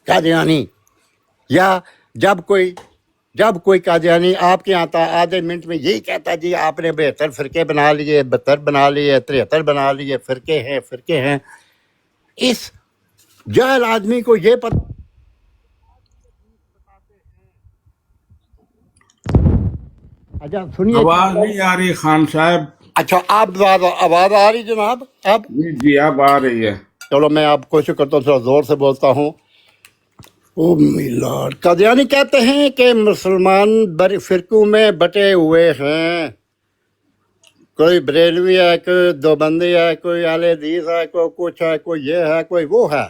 قادیانی، یا جب کوئی قادیانی آپ کے آتا آدھے منٹ میں یہی کہتا جی آپ نے 72 فرقے بنا لیے، 72 بنا لیے، 73 بنا لیے، فرقے ہیں. اس جاہل آدمی کو یہ پتہ اچھا سنیے. آواز نہیں آ رہی خان صاحب. اچھا آپ آواز آ رہی جناب؟ اب جی اب آ رہی ہے. چلو میں آپ کوشش کرتا ہوں تھوڑا زور سے بولتا ہوں. او میلاد، قادیانی کہتے ہیں کہ مسلمان بڑے فرقوں میں بٹے ہوئے ہیں. کوئی بریلوی ہے، کوئی دیوبندی ہے، کوئی اہل حدیث ہے، کوئی کچھ ہے، کوئی یہ ہے، کوئی وہ ہے.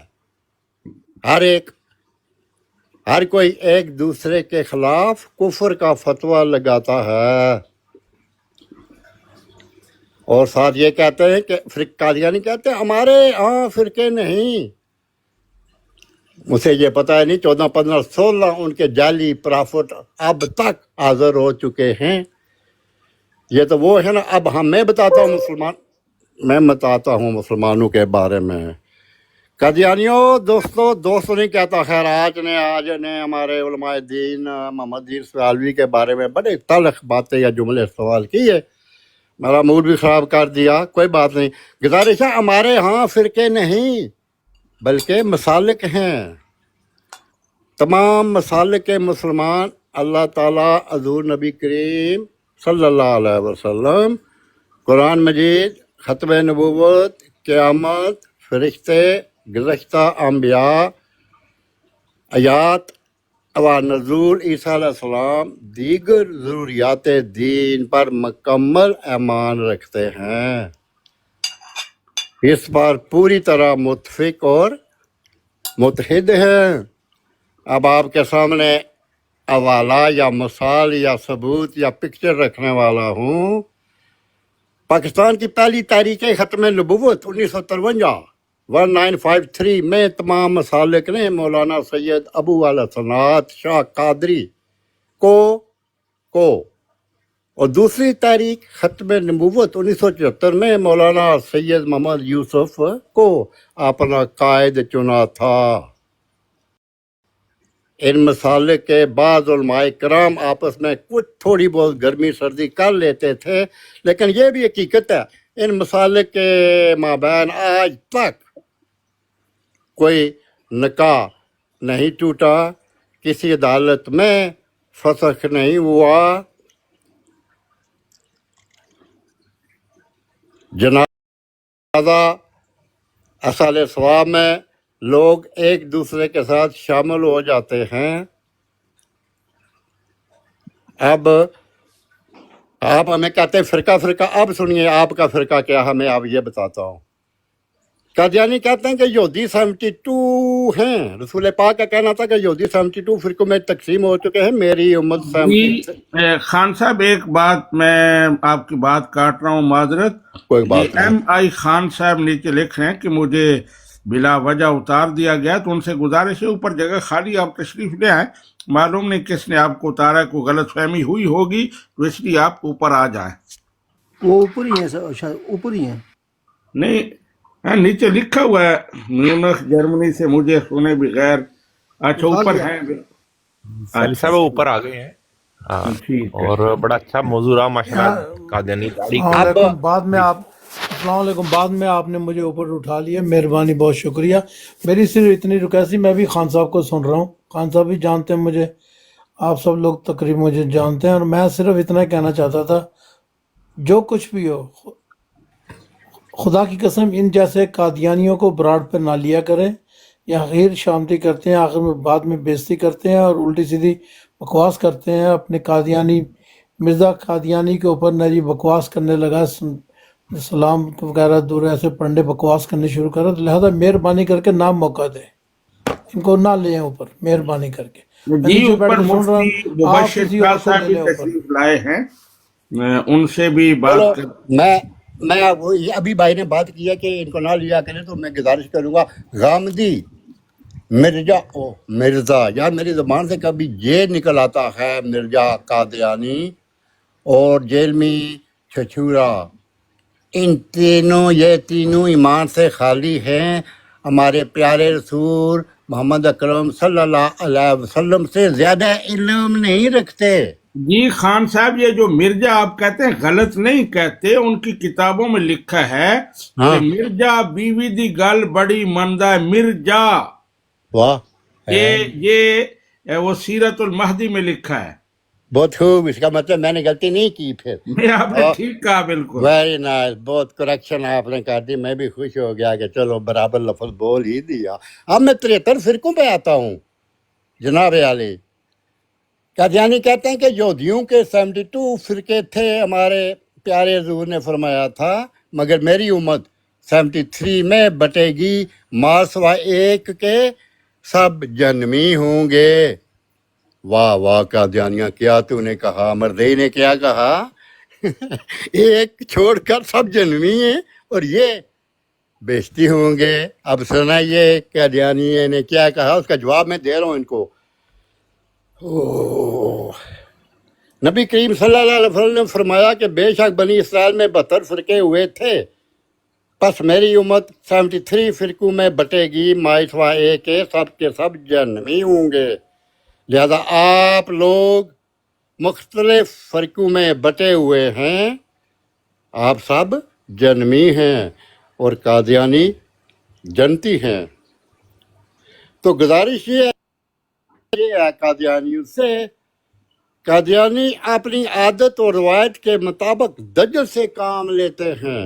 ہر کوئی ایک دوسرے کے خلاف کفر کا فتویٰ لگاتا ہے، اور ساتھ یہ کہتے ہیں کہ قادیانی کہتے ہیں ہمارے ہاں فرقے نہیں. مجھے یہ پتہ ہے نہیں 14 15 16 ان کے جعلی پرافٹ اب تک حاضر ہو چکے ہیں. یہ تو وہ ہے نا. اب میں بتاتا ہوں مسلمانوں کے بارے میں. قادیانیوں دوست نہیں کہتا. خیر آج نے ہمارے علماء دین محمد دین سوالوی کے بارے میں بڑے تلخ باتیں یا جملے استعمال کیے، میرا موڈ بھی خراب کر دیا. کوئی بات نہیں. گزارش ہے ہمارے ہاں فرقے نہیں بلکہ مسالک ہیں. تمام مسالک کے مسلمان اللہ تعالیٰ حضور نبی کریم صلی اللہ علیہ وسلم، قرآن مجید، ختم نبوت، قیامت، فرشتے، گزشتہ انبیاء، آیات و نزول عیسیٰ علیہ السلام، دیگر ضروریات دین پر مکمل ایمان رکھتے ہیں، اس پر پوری طرح متفق اور متحد ہیں. اب آپ کے سامنے حوالہ یا مثال یا ثبوت یا پکچر رکھنے والا ہوں. پاکستان کی پہلی تاریخ ختم نبوت 1953 میں تمام مسالک نے مولانا سید ابو الحسنات شاہ قادری کو اور دوسری تاریخ ختم نبوت 1974 میں مولانا سید محمد یوسف کو اپنا قائد چنا تھا. ان مسالک کے بعض علماء کرام آپس میں کچھ تھوڑی بہت گرمی سردی کر لیتے تھے، لیکن یہ بھی حقیقت ہے ان مسالک کے مابین آج تک کوئی نکاح نہیں ٹوٹا، کسی عدالت میں فسخ نہیں ہوا، جنازہ اصل ثواب میں لوگ ایک دوسرے کے ساتھ شامل ہو جاتے ہیں. اب آپ ہمیں کہتے ہیں فرقہ. اب سنیے آپ کا فرقہ کیا ہے، میں اب یہ بتاتا ہوں. قادیانی کہتے ہیں کہ یہودی 72 ہیں. رسول پاک کا کہنا تھا کہ یہودی 72 فرقوں میں تقسیم ہو چکے ہیں، میری امت 70. خان صاحب ایک بات، میں آپ کی بات کاٹ رہا ہوں، معذرت. کوئی بات نہیں. ایم آئی خان صاحب نیچے لکھ رہے ہیں کہ مجھے بلا وجہ اتار دیا گیا، تو ان سے گزارش ہے اوپر جگہ خالی آپ تشریف لے آئیں. معلوم نہیں کس نے آپ کو اتارا، کوئی غلط فہمی ہوئی ہوگی، تو اس لیے آپ اوپر آ جائیں. وہ اوپر ہی ہیں شاید اوپر ہی ہیں. نہیں نیچے لکھا ہوا ہے میونخ جرمنی سے مجھے سنے بغیر. اچھا اوپر ہیں. صاحب اوپر آ گئے ہیں. ٹھیک ہے. اور بڑا اچھا موضوع رہا ماشاءاللہ. قادیانی داڑھی السلام علیکم. بعد میں آپ نے مجھے اوپر اٹھا لیا، مہربانی، بہت شکریہ. میری صرف اتنی ریکویسٹ تھی، میں بھی خان صاحب کو سن رہا ہوں، خان صاحب بھی جانتے ہیں مجھے، آپ سب لوگ تقریباً مجھے جانتے ہیں، اور میں صرف اتنا کہنا چاہتا تھا جو کچھ بھی ہو، خدا کی قسم ان جیسے قادیانیوں کو براڈ پہ نہ لیا کریں. یہ حقیر شامتی کرتے ہیں، آخر میں بعد میں بےزتی کرتے ہیں اور الٹی سیدھی بکواس کرتے ہیں. اپنے قادیانی مرزا قادیانی کے اوپر نہ جی بکواس کرنے لگا، سلام وغیرہ دور ایسے پنڈے بکواس کرنے شروع کرا. تو لہذا مہربانی کر کے نہ موقع دیں، ان کو نہ لیں اوپر، مہربانی کر کے. میں جی نیچے بیٹھ اوپر کے سن رہا مفتی ہوں، آپ مبشر کسی شاہ اور کو صاحب لے بھی لیں اوپر. تشریف لائے ہیں، ان سے بھی بات چلو کر. میں ابھی بھائی نے بات کی ہے کہ ان کو نہ لیا کریں، تو میں گزارش کروں گا غامدی مرزا یا میری زبان سے کبھی یہ نکل آتا ہے مرزا قادیانی اور جیلمی چھچورا، یہ تینوں ایمان سے خالی ہیں. ہمارے پیارے رسول محمد اکرم صلی اللہ علیہ وسلم سے زیادہ علم نہیں رکھتے. جی خان صاحب، یہ جو مرزا آپ کہتے ہیں غلط نہیں کہتے، ان کی کتابوں میں لکھا ہے ہاں. کہ مرزا بیوی دی گل بڑی مندا ہے. مرزا واہ، یہ وہ سیرت المہدی میں لکھا ہے. بہت خوب. اس کا مطلب میں نے غلطی نہیں کی پھر. میں آپ نے ٹھیک کہا بالکل. Very nice. بہت کریکشن آپ نے کر دی. میں بھی خوش ہو گیا کہ چلو برابر لفظ بول ہی دیا. اب میں 73 فرقوں پہ آتا ہوں. جناب علی قادیانی کہتے ہیں کہ یہودیوں کے 72 فرقے تھے. ہمارے پیارے حضور نے فرمایا تھا مگر میری امت 73 میں بٹے گی، ما سوا ایک کے سب جنمی ہوں گے. واہ واہ قادیانیاں، کیا تو نے کہا، مردئی نے کیا کہا؟ ایک چھوڑ کر سب جنمی ہیں اور یہ بیشتی ہوں گے. اب سنا یہ قادیانی نے کیا کہا، اس کا جواب میں دے رہا ہوں ان کو. نبی کریم صلی اللہ علیہ وسلم نے فرمایا کہ بے شک بنی اسرائیل میں 72 فرقے ہوئے تھے، پس میری امت 73 فرقوں میں بٹے گی، مائی سوا ایک کے سب جنمی ہوں گے. لہذا آپ لوگ مختلف فرقوں میں بٹے ہوئے ہیں، آپ سب جنمی ہیں اور قادیانی جنتی ہیں. تو گزارش یہ ہے قادیانیوں سے، قادیانی اپنی عادت اور روایت کے مطابق دجل سے کام لیتے ہیں،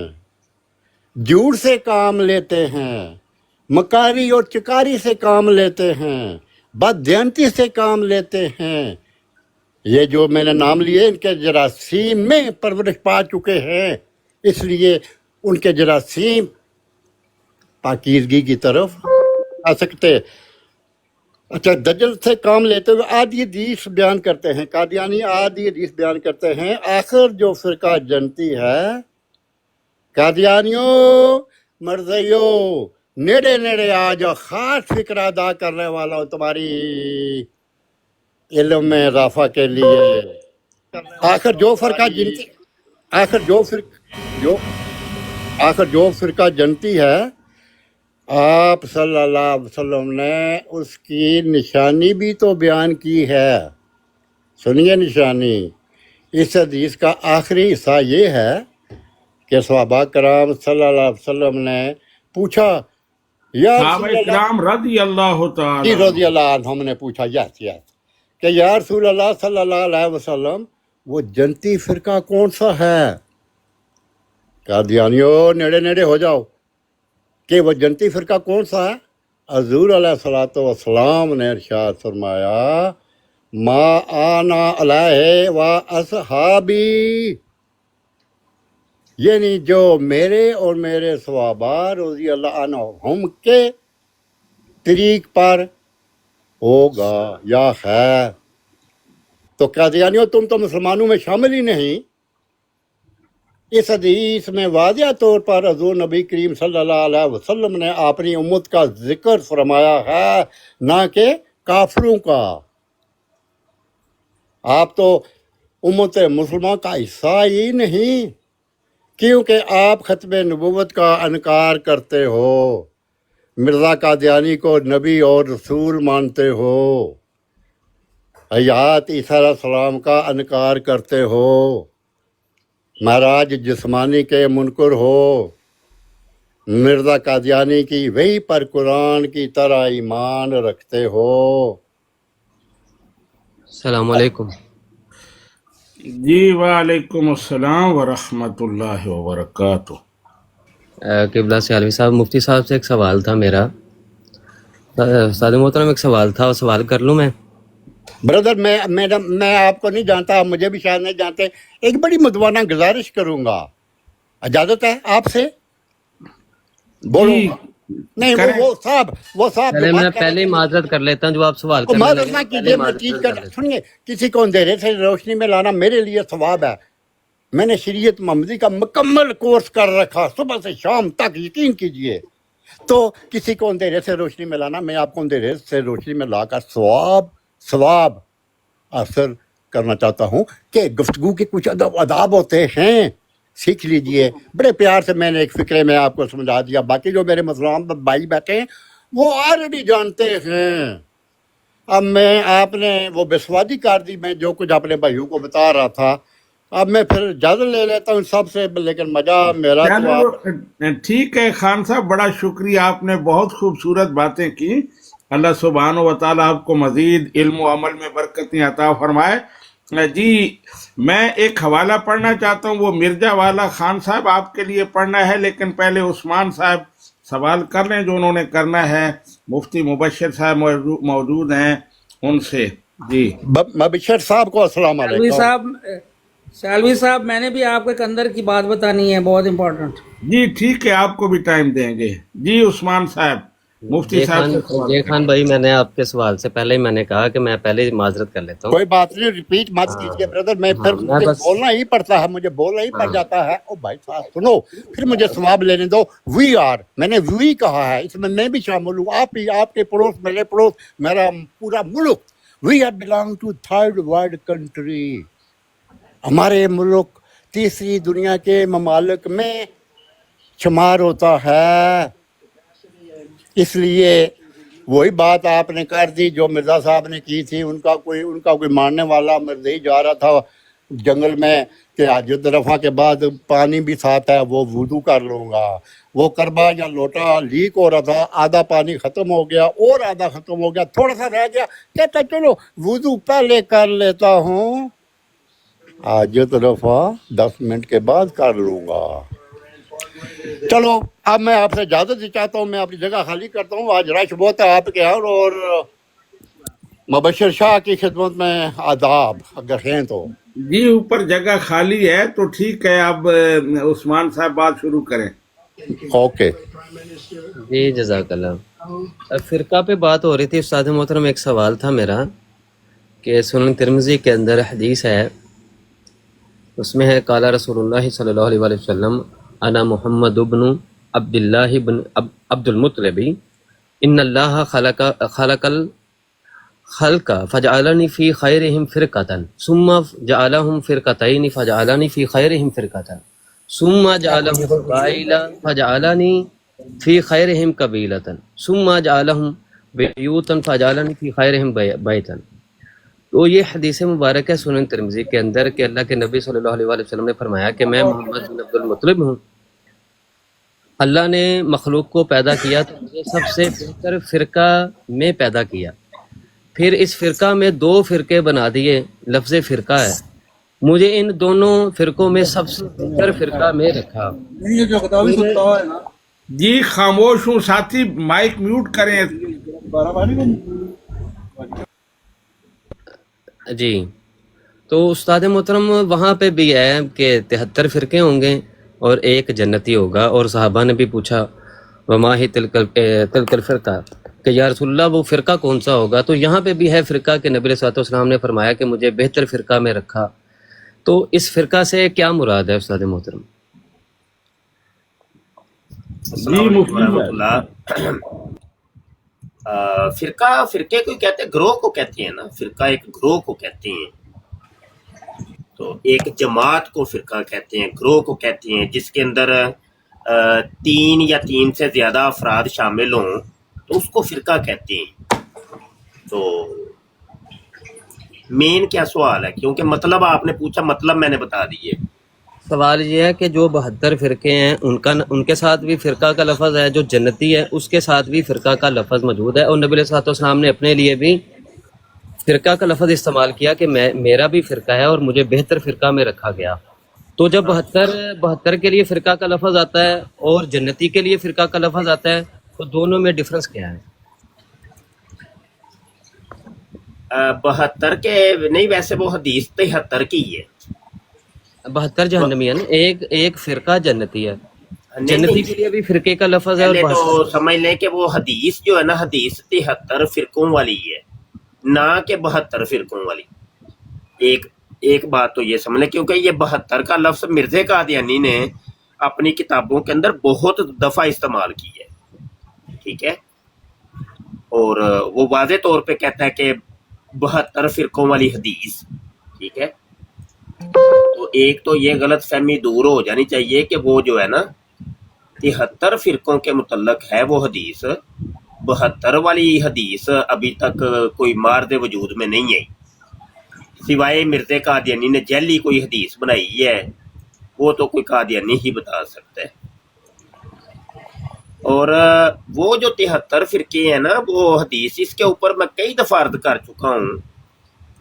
جھوٹ سے کام لیتے ہیں، مکاری اور چکاری سے کام لیتے ہیں، بددیانتی سے کام لیتے ہیں. یہ جو میں نے نام لیے ان کے جراثیم میں پرورش پا چکے ہیں، اس لیے ان کے جراثیم پاکیزگی کی طرف آ سکتے. اچھا، دجل سے کام لیتے ہوئے آدھی حدیث بیان کرتے ہیں قادیانی. آدھی حدیث بیان کرتے ہیں، آخر جو فرقہ جنتی ہے، قادیانیوں مرضیوں نیڑے نیڑے آ جاؤ، خاص فکر ادا کرنے والا ہوں تمہاری علم میں اضافہ کے لیے. آخر جو فرقہ جنتی آخر جو فرقہ جنتی ہے، آپ صلی اللہ علیہ وسلم نے اس کی نشانی بھی تو بیان کی ہے. سنیے نشانی. اس حدیث کا آخری حصہ یہ ہے کہ صحابہ کرام صلی اللہ علیہ وسلم نے پوچھا، یا صحابہ رسول اللہ، کرام رضی اللہ تعالی رضی اللہ عنہم نے پوچھا، یس کہ یا رسول اللہ صلی اللہ علیہ وسلم، وہ جنتی فرقہ کون سا ہے؟ قادیانیوں نیڑے نیڑے ہو جاؤ کہ وہ جنتی فرقہ کون سا ہے. حضور علیہ الصلوۃ والسلام نے ارشاد فرمایا، ما آنا علیہ و اصحابی، یعنی جو میرے اور میرے صحابہ رضی اللہ عنہم کے طریق پر ہوگا یا خیر. تو قادیانیوں تم تو مسلمانوں میں شامل ہی نہیں. اس حدیث میں واضح طور پر حضور نبی کریم صلی اللہ علیہ وسلم نے اپنی امت کا ذکر فرمایا ہے، نہ کہ کافروں کا. آپ تو امت مسلمہ کا حصہ ہی نہیں، کیونکہ آپ ختم نبوت کا انکار کرتے ہو، مرزا قادیانی کو نبی اور رسول مانتے ہو، حیات عیسیٰ علیہ السلام کا انکار کرتے ہو، معراج جسمانی کے منکر ہو، مرزا قادیانی کی وحی پر قرآن کی طرح ایمان رکھتے ہو. السلام علیکم. جی وعلیکم السلام ورحمۃ اللہ وبرکاتہ. قبلہ سے عالمی صاحب، مفتی صاحب سے ایک سوال تھا میرا. استاد محترم، ایک سوال تھا، وہ سوال کر لوں میں؟ بردر میں آپ کو نہیں جانتا، آپ مجھے بھی شاید نہیں جانتے. ایک بڑی مدوانہ گزارش کروں گا، اجازت ہے آپ سے؟ بولو. نہیں، وہ صاحب پہلے میں پہلے ہی معذرت کر لیتا ہوں، جو آپ سوال کر معذرت نہ کیجیے. میں چیز سنیے، کسی کو اندھیرے سے روشنی میں لانا میرے لیے ثواب ہے. میں نے شریعت محمدی کا مکمل کورس کر رکھا، صبح سے شام تک، یقین کیجیے. تو کسی کو اندھیرے سے روشنی میں لانا، میں آپ کو اندھیرے سے روشنی میں لا کر ثواب حاصل کرنا چاہتا ہوں. کہ گفتگو کے کچھ آداب ہوتے ہیں، سیکھ لیجئے. بڑے پیار سے میں نے ایک فکرے میں آپ کو سمجھا دیا. باقی جو میرے مسلمان بھائی بیٹھے ہیں وہ آلریڈی جانتے ہیں. اب میں آپ نے وہ بسوادی کر دی، میں جو کچھ اپنے بھائیوں کو بتا رہا تھا. اب میں پھر اجازت لے لیتا ہوں سب سے، لیکن مزہ میرا تو آپ. چلو ٹھیک ہے خان صاحب، بڑا شکریہ، آپ نے بہت خوبصورت باتیں کی. اللہ سبحانہ و تعالیٰ آپ کو مزید علم و عمل میں برکتیں عطا فرمائے. جی میں ایک حوالہ پڑھنا چاہتا ہوں، وہ مرزا والا. خان صاحب آپ کے لیے پڑھنا ہے، لیکن پہلے عثمان صاحب سوال کر لیں جو انہوں نے کرنا ہے. مفتی مبشر صاحب موجود ہیں، ان سے. جی مبشر صاحب کو السلام سیالوی علیکم. صاحب، سیالوی صاحب میں نے بھی آپ کو ایک اندر کی بات بتانی ہے، بہت امپورٹنٹ. جی ٹھیک ہے، آپ کو بھی ٹائم دیں گے. جی عثمان صاحب مفتی صاحب سے سوال جے کریں. خان بھائی، میں نے آپ کے سوال سے پہلے ہی میں نے کہا کہ میں پہلے ہی معذرت کر لیتا ہوں. کوئی بات نہیں، ریپیٹ مت کیجیے بردر. میں پھر میں مجھے بس بولنا ہی پڑتا ہے، مجھے بولنا ہی پڑ جاتا ہے. او بھائی صاحب سنو، پھر مجھے ثواب لینے دو. وی آر، میں نے وی کہا ہے، اس میں بھی شامل ہوں. آپ ہی، آپ کے پڑوس، میرے پڑوس، میرا پورا ملک. We are belong to third world country. ہمارے ملک تیسری دنیا کے ممالک میں شمار ہوتا ہے. اس لیے وہی بات آپ نے کر دی جو مرزا صاحب نے کی تھی. ان کا کوئی ماننے والا مرزا ہی جا رہا تھا جنگل میں کہ حاجت رفع کے بعد پانی بھی ساتھ ہے، وہ وضو کر لوں گا. وہ کربا یا لوٹا لیک ہو رہا تھا، آدھا پانی ختم ہو گیا اور آدھا ختم ہو گیا، تھوڑا سا رہ گیا. کہتا چلو وضو پہلے کر لیتا ہوں، حاجت رفع 10 منٹ کے بعد کر لوں گا. چلو اب میں آپ سے اجازت چاہتا ہوں، میں اپنی جگہ خالی کرتا ہوں. آج رش بہت ہے آپ کے یہاں، اور مبشر شاہ کی خدمت میں آداب اگر ہیں تو. جی اوپر جگہ خالی ہے تو ٹھیک ہے، اب عثمان صاحب بات شروع کریں. اوکے. جی جزاک اللہ. فرقہ پہ بات ہو رہی تھی استاد محترم. ایک سوال تھا میرا کہ سنن ترمذی کے اندر حدیث ہے، اس میں ہے قال رسول اللہ صلی اللہ علیہ وآلہ وسلم انا محمد ابن عبد اللہ بن عبد المطلب ان اللہ خلق الخلق فجعلنی فی خیرہم فرقۃ ثم جعلہم فرقتین فجعلنی فی خیرہم فرقۃ ثم جعلہم قبائل فجعلنی فی خیرہم قبیلۃ ثم جعلہم بیوتا فجعلنی فی خیرہم بیتا. تو یہ حدیث مبارک ہے سنن ترمذی کے اندر کہ اللہ کے نبی صلی اللہ علیہ وآلہ وسلم نے فرمایا کہ میں محمد بن عبد المطلب ہوں. اللہ نے مخلوق کو پیدا کیا تو مجھے سب سے بہتر فرقہ میں پیدا کیا. پھر اس فرقہ میں 2 فرقے بنا دیے، لفظ فرقہ ہے. مجھے ان دونوں فرقوں میں سب سے بہتر فرقہ میں رکھا. جی خاموش ہوں ساتھی، مائک میوٹ کریں. جی تو استاد محترم وہاں پہ بھی ہے کہ 73 فرقے ہوں گے اور ایک جنتی ہوگا. اور صحابہ نے بھی پوچھا وما ہی تلک الفرقہ، کہ یا رسول اللہ وہ فرقہ کون سا ہوگا. تو یہاں پہ بھی ہے فرقہ کہ نبی صلی اللہ علیہ وسلم نے فرمایا کہ مجھے بہتر فرقہ میں رکھا. تو اس فرقہ سے کیا مراد ہے استاد محترم؟ السلام علیکم ورحمۃ اللہ. فرقے کو کہتے ہیں، گروہ کو کہتے ہیں نا. فرقہ ایک گروہ کو کہتے ہیں. تو ایک جماعت کو فرقہ کہتے ہیں، گروہ کو کہتے ہیں جس کے اندر 3 یا 3 سے زیادہ افراد شامل ہوں تو اس کو فرقہ کہتے ہیں. تو مین کیا سوال ہے؟ کیونکہ مطلب آپ نے پوچھا، مطلب میں نے بتا دیے. سوال یہ ہے کہ جو 72 فرقے ہیں ان کے ساتھ بھی فرقہ کا لفظ ہے، جو جنتی ہے اس کے ساتھ بھی فرقہ کا لفظ موجود ہے. اور نبی علیہ الصلوۃ والسلام نے اپنے لیے بھی فرقہ کا لفظ استعمال کیا کہ میرا بھی فرقہ ہے اور مجھے بہتر فرقہ میں رکھا گیا. تو جب 72 کے لیے فرقہ کا لفظ آتا ہے اور جنتی کے لیے فرقہ کا لفظ آتا ہے تو دونوں میں ڈفرنس کیا ہے؟ 72 کے نہیں، ویسے وہ حدیث 73 کی ہے. 72 جہنمی ہے نا، ایک فرقہ جنتی ہے. جنتی نہیں، کے لیے بھی فرقے کا لفظ ہے اور پہلے تو سمجھ لیں کہ وہ حدیث جو ہے نا، حدیث 73 فرقوں والی ہے، نہ کہ 72 فرقوں والی. ایک بات تو یہ سمجھ لیں، کیونکہ یہ 72 کا لفظ مرزا قادیانی نے اپنی کتابوں کے اندر بہت دفعہ استعمال کی ہے. ٹھیک ہے، اور وہ واضح طور پہ کہتا ہے کہ 72 فرقوں والی حدیث. ٹھیک ہے، تو ایک تو یہ غلط فہمی دور ہو جانی چاہیے کہ وہ جو ہے نا 73 فرقوں کے متعلق ہے وہ حدیث، 72 والی حدیث ابھی تک کوئی مارد وجود میں نہیں آئی، سوائے مرزا قادیانی نے جعلی کوئی حدیث بنائی ہے، وہ تو کوئی قادیانی ہی بتا سکتا ہے۔ اور وہ جو 73 فرقے ہیں نا، وہ حدیث اس کے اوپر میں کئی دفعہ عرض کر چکا ہوں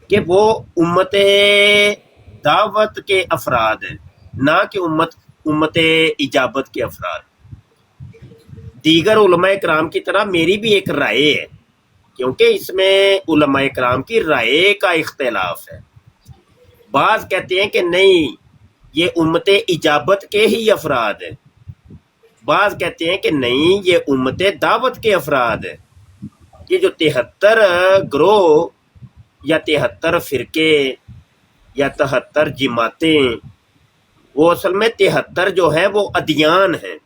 کہ وہ امت دعوت کے افراد ہیں، نہ کہ امت اجابت کے افراد۔ دیگر علماء کرام کی طرح میری بھی ایک رائے ہے، کیونکہ اس میں علماء کرام کی رائے کا اختلاف ہے۔ بعض کہتے ہیں کہ نہیں، یہ امت اجابت کے ہی افراد ہیں، بعض کہتے ہیں کہ نہیں، یہ امت دعوت کے افراد ہیں۔ یہ جو 73 گروہ یا 73 فرقے یا 73 جماعتیں، وہ اصل میں 73 جو ہیں وہ ادیان ہیں،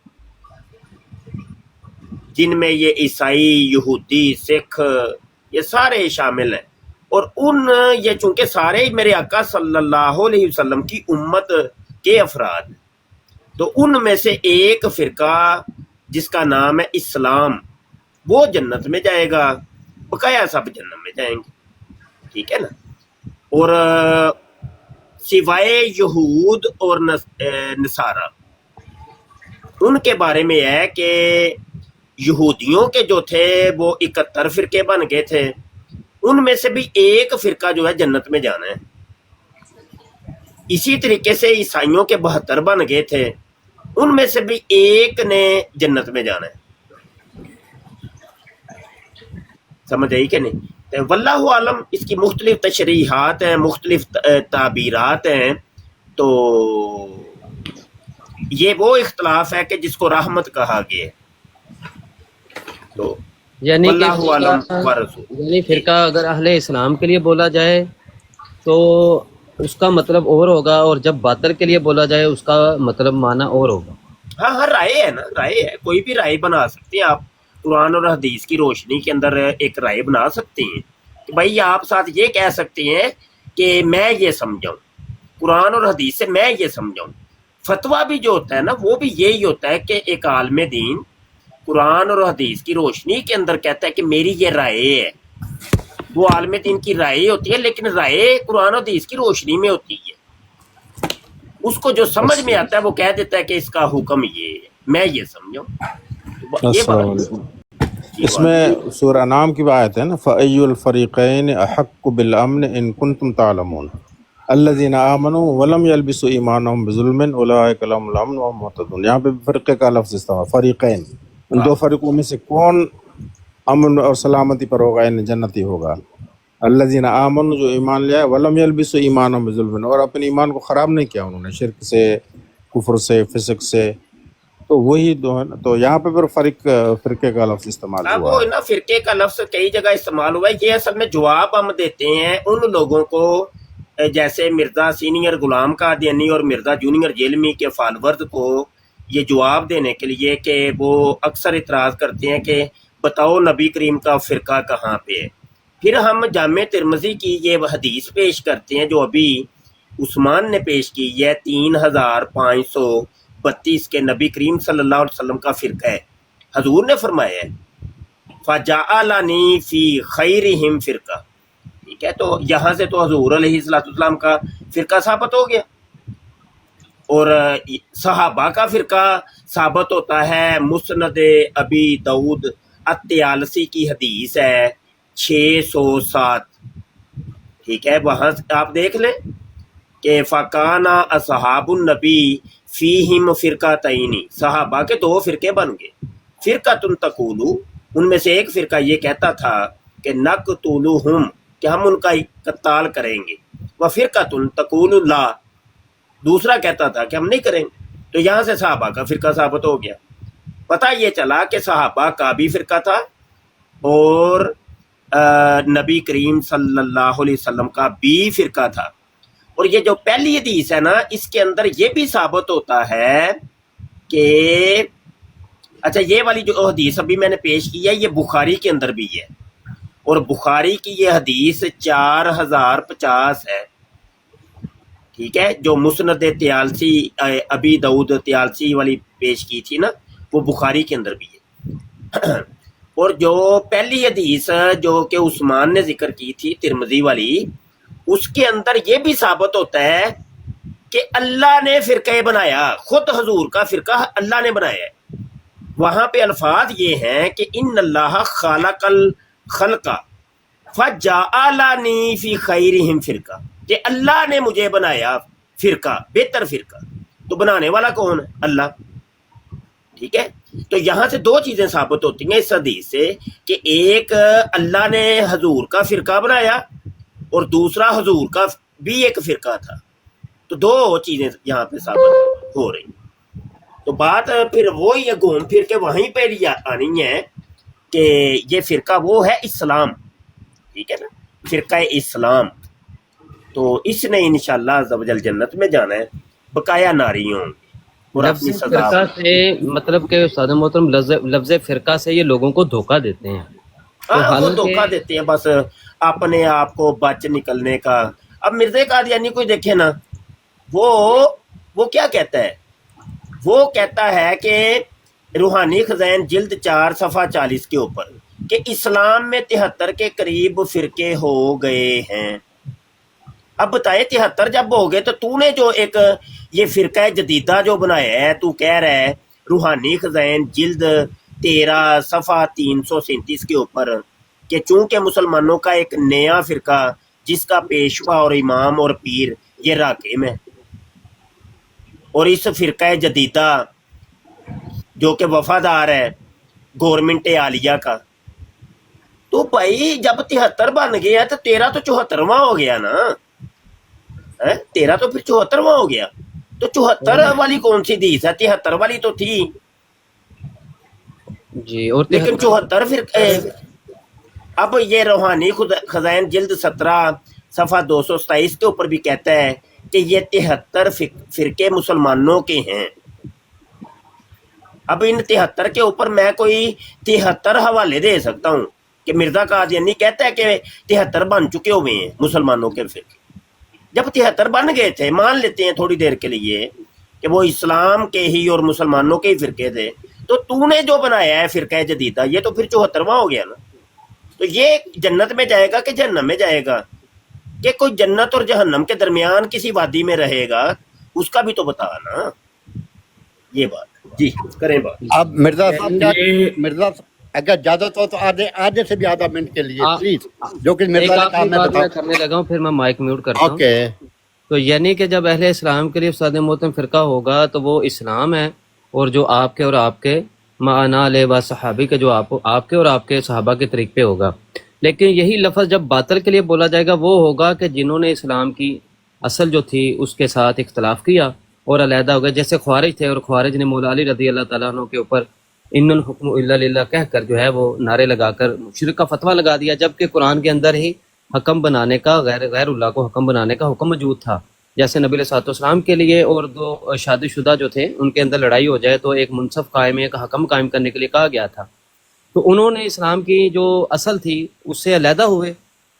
جن میں یہ عیسائی، یہودی، سکھ، یہ سارے شامل ہیں۔ اور یہ چونکہ سارے میرے آقا صلی اللہ علیہ وسلم کی امت کے افراد ہیں، تو ان میں سے ایک فرقہ جس کا نام ہے اسلام، وہ جنت میں جائے گا، بقایا سب جنت میں جائیں گے، ٹھیک ہے نا۔ اور سوائے یہود اور نصارہ، ان کے بارے میں ہے کہ یہودیوں کے جو تھے وہ 71 فرقے بن گئے تھے، ان میں سے بھی ایک فرقہ جو ہے جنت میں جانا ہے۔ اسی طریقے سے عیسائیوں کے 72 بن گئے تھے، ان میں سے بھی ایک نے جنت میں جانا ہے۔ سمجھ آئی کہ نہیں؟ واللہ عالم، اس کی مختلف تشریحات ہیں، مختلف تعبیرات ہیں۔ تو یہ وہ اختلاف ہے کہ جس کو رحمت کہا گیا ہے۔ تو یعنی واللہ عالم ورسول، یعنی فرقہ اگر اہل اسلام کے لیے بولا جائے تو اس کا مطلب اور ہوگا، اور جب باطل کے لیے بولا جائے اس کا مطلب معنی اور ہوگا۔ ہاں رائے ہے نا، رائے ہے، کوئی بھی رائے بنا سکتے ہیں آپ، قرآن اور حدیث کی روشنی کے اندر ایک رائے بنا سکتے ہیں کہ بھائی آپ ساتھ یہ کہہ سکتے ہیں کہ میں یہ سمجھاؤں، قرآن اور حدیث سے میں یہ سمجھاؤں۔ فتویٰ بھی جو ہوتا ہے نا، وہ بھی یہی ہوتا ہے کہ ایک عالم دین قرآن اور حدیث کی روشنی کے اندر کہتا ہے کہ میری یہ رائے ہے، وہ عالم دین کی رائے ہوتی ہے، لیکن رائے قرآن اور حدیث کی روشنی میں ہوتی ہے۔ اس کو جو سمجھ میں آتا ہے وہ کہہ دیتا ہے کہ اس کا حکم یہ ہے، میں یہ سمجھوں۔ یہ السلام علیکم۔ اس میں سورہ نام کی آیت ہے نا، فَأَيُّ الْفَرِيقَيْنِ أَحَقُّ بِالْأَمْنِ إِن كُنتُمْ تَعْلَمُونَ الَّذِينَ آمَنُوا وَلَمْ يَلْبِسُوا إِيمَانَهُمْ بِظُلْمٍ أُولَٰئِكَ لَهُمُ الْأَمْنُ وَهُمْ مُهْتَدُونَ۔ یہاں پہ فرقے کا لفظ استعمال، فریقین، ان دو فرقوں میں سے کون امن اور سلامتی پر ہوگا، یعنی جنتی ہوگا۔ الذین آمنوا، جو ایمان لیا ہے، ولم یلبسوا ایمانہم بظلم، اور اپنے ایمان کو خراب نہیں کیا انہوں نے شرک سے، کفر سے، فسق سے، تو وہی دو ہے نا۔ تو یہاں پہ پھر فرقے کا لفظ استعمال اب ہوا وہ نا فرقے کا لفظ کئی جگہ استعمال ہوا ہے، یہ اصل میں جواب ہم دیتے ہیں ان لوگوں کو، جیسے مرزا سینئر غلام قادیانی اور مرزا جونیئر جیلمی کے فالورز کو، یہ جواب دینے کے لیے کہ وہ اکثر اعتراض کرتے ہیں کہ بتاؤ نبی کریم کا فرقہ کہاں پہ ہے۔ پھر ہم جامع ترمذی کی یہ حدیث پیش کرتے ہیں جو ابھی عثمان نے پیش کی ہے، 3532 کے نبی کریم صلی اللہ علیہ وسلم کا فرقہ ہے۔ حضور نے فرمایا ہے فَجَعَلَنِي فِي خَيْرِهِمْ فرقہ، ٹھیک ہے۔ تو یہاں سے تو حضور علیہ السلام کا فرقہ ثابت ہو گیا، اور صحابہ کا فرقہ ثابت ہوتا ہے مسند ابی داؤد الطیالسی کی حدیث ہے 607، ٹھیک ہے۔ وہاں آپ دیکھ لیں کہ فَكَانَ أَصْحَابُ النَّبِيِّ فِيهِمْ فِرْقَتَيْنِ، صحابہ کے دو فرقے بن گئے۔ فرقۃ تقول، ان میں سے ایک فرقہ یہ کہتا تھا کہ نقتلہم، کہ ہم ان کا قتال کریں گے، وفرقۃ تقول لا، دوسرا کہتا تھا کہ ہم نہیں کریں گے۔ تو یہاں سے صحابہ کا فرقہ ثابت ہو گیا۔ پتہ یہ چلا کہ صحابہ کا بھی فرقہ تھا اور نبی کریم صلی اللہ علیہ وسلم کا بھی فرقہ تھا۔ اور یہ جو پہلی حدیث ہے نا، اس کے اندر یہ بھی ثابت ہوتا ہے کہ اچھا، یہ والی جو حدیث ابھی میں نے پیش کی ہے یہ بخاری کے اندر بھی ہے، اور بخاری کی یہ حدیث 4050 ہے، ٹھیک ہے۔ جو مسند طیالسی ابی داؤد طیالسی والی پیش کی تھی نا، وہ بخاری کے اندر بھی ہے۔ اور جو پہلی حدیث جو کہ عثمان نے ذکر کی تھی ترمذی والی، اس کے اندر یہ بھی ثابت ہوتا ہے کہ اللہ نے فرقہ بنایا، خود حضور کا فرقہ اللہ نے بنایا ہے۔ وہاں پہ الفاظ یہ ہیں کہ ان اللہ خالق الخلق فجعلنی فی خیرہم فرقہ، کہ اللہ نے مجھے بنایا فرقہ، بہتر فرقہ۔ تو بنانے والا کون ہے؟ اللہ، ٹھیک ہے۔ تو یہاں سے دو چیزیں ثابت ہوتی ہیں اس حدیث سے، کہ ایک اللہ نے حضور کا فرقہ بنایا اور دوسرا حضور کا بھی ایک فرقہ تھا۔ تو دو چیزیں یہاں پہ ثابت ہو رہی ہیں۔ تو بات پھر وہی ہے، گھوم پھر کے وہیں پہ آنی ہے کہ یہ فرقہ وہ ہے اسلام، ٹھیک ہے نا، فرقہ اسلام۔ تو اس نے انشاءاللہ عز و جل جنت میں جانا ہے، بقایا ناری ہوں اور لفظ اپنی سزا۔ فرقہ سے مطلب کہ استاد محترم لفظ فرقہ سے یہ لوگوں کو دھوکہ دیتے ہیں۔ تو ہاں وہ حالانکہ دھوکہ دیتے ہیں بس اپنے آپ کو بچ نکلنے کا۔ اب مرزا قادیانی کوئی دیکھے نا، وہ کیا کہتا ہے؟ وہ کہتا ہے کہ روحانی خزائن جلد 4 صفحہ 40 کے اوپر کہ اسلام میں 73 کے قریب فرقے ہو گئے ہیں۔ اب بتائے 73 جب ہو گئے تو نے جو ایک یہ فرقہ جدیدہ جو بنایا ہے، تو کہہ رہا ہے روحانی خزائن جلد 13 صفحہ 337 کے اوپر کہ چونکہ مسلمانوں کا ایک نیا فرقہ جس کا پیشوا اور امام اور پیر یہ راکم ہے، اور اس فرقہ جدیدہ جو کہ وفادار ہے گورنمنٹ عالیہ کا، تو بھائی جب 73 بن گیا تو 13 تو 74واں ہو گیا نا، 13 تو پھر 74واں ہو گیا۔ تو 74 والی کون سی حدیث ہے؟ 73 والی تو تھی، جی، اور لیکن 74 فرقے۔ اب یہ روحانی خزائن جلد 17 صفحہ 227 کے اوپر بھی کہتا ہے کہ یہ 73 فرقے مسلمانوں کے ہیں۔ اب ان 73 کے اوپر میں کوئی 73 حوالے دے سکتا ہوں کہ مرزا قادیانی کہتا ہے کہ 73 بن چکے ہوئے ہیں مسلمانوں کے فرقے۔ جب 73 بن گئے تھے، مان لیتے ہیں تھوڑی دیر کے لیے کہ وہ اسلام کے ہی اور مسلمانوں کے ہی فرقے تھے، تو نے جو بنایا ہے فرقہ جدیدہ یہ تو پھر 74واں ہو گیا نا۔ تو یہ جنت میں جائے گا کہ جہنم میں جائے گا؟ کہ کوئی جنت اور جہنم کے درمیان کسی وادی میں رہے گا، اس کا بھی تو بتا نا یہ بات۔ جی کریں بات۔ اب مرزا صاحب مرزا اگر اجازت ہو تو آدھے سے بھی آدھا منٹ کے لیے پلیز، جو کہ ایک مرزا نے کہا آخری میں بات میں بتاؤں۔ کرنے لگا ہوں، پھر میں مائک میوٹ کرتا ہوں۔ اوکے، تو یعنی کہ جب اہل اسلام کے لیے استاد محترم فرقہ ہوگا تو وہ اسلام ہے، اور جو آپ کے اور آپ کے معنا علیہ و صحابی کے جو آپ کے اور آپ کے صحابہ کے طریق پہ ہوگا۔ لیکن یہی لفظ جب باطل کے لیے بولا جائے گا، وہ ہوگا کہ جنہوں نے اسلام کی اصل جو تھی اس کے ساتھ اختلاف کیا اور علیحدہ ہو گئے، جیسے خوارج تھے، اور خوارج نے مولا علی رضی اللہ تعالیٰ عنہ کے اوپر ان الحکم الا للہ کہہ کر جو ہے وہ نعرے لگا کر شرک کا فتویٰ لگا دیا، جبکہ قرآن کے اندر ہی حکم بنانے کا غیر اللہ کو حکم بنانے کا حکم موجود تھا۔ جیسے نبی علیہ الصلوۃ والسلام کے لیے اور دو شادی شدہ جو تھے ان کے اندر لڑائی ہو جائے تو ایک منصف قائم، ایک حکم قائم کرنے کے لیے کہا گیا تھا۔ تو انہوں نے اسلام کی جو اصل تھی اس سے علیحدہ ہوئے،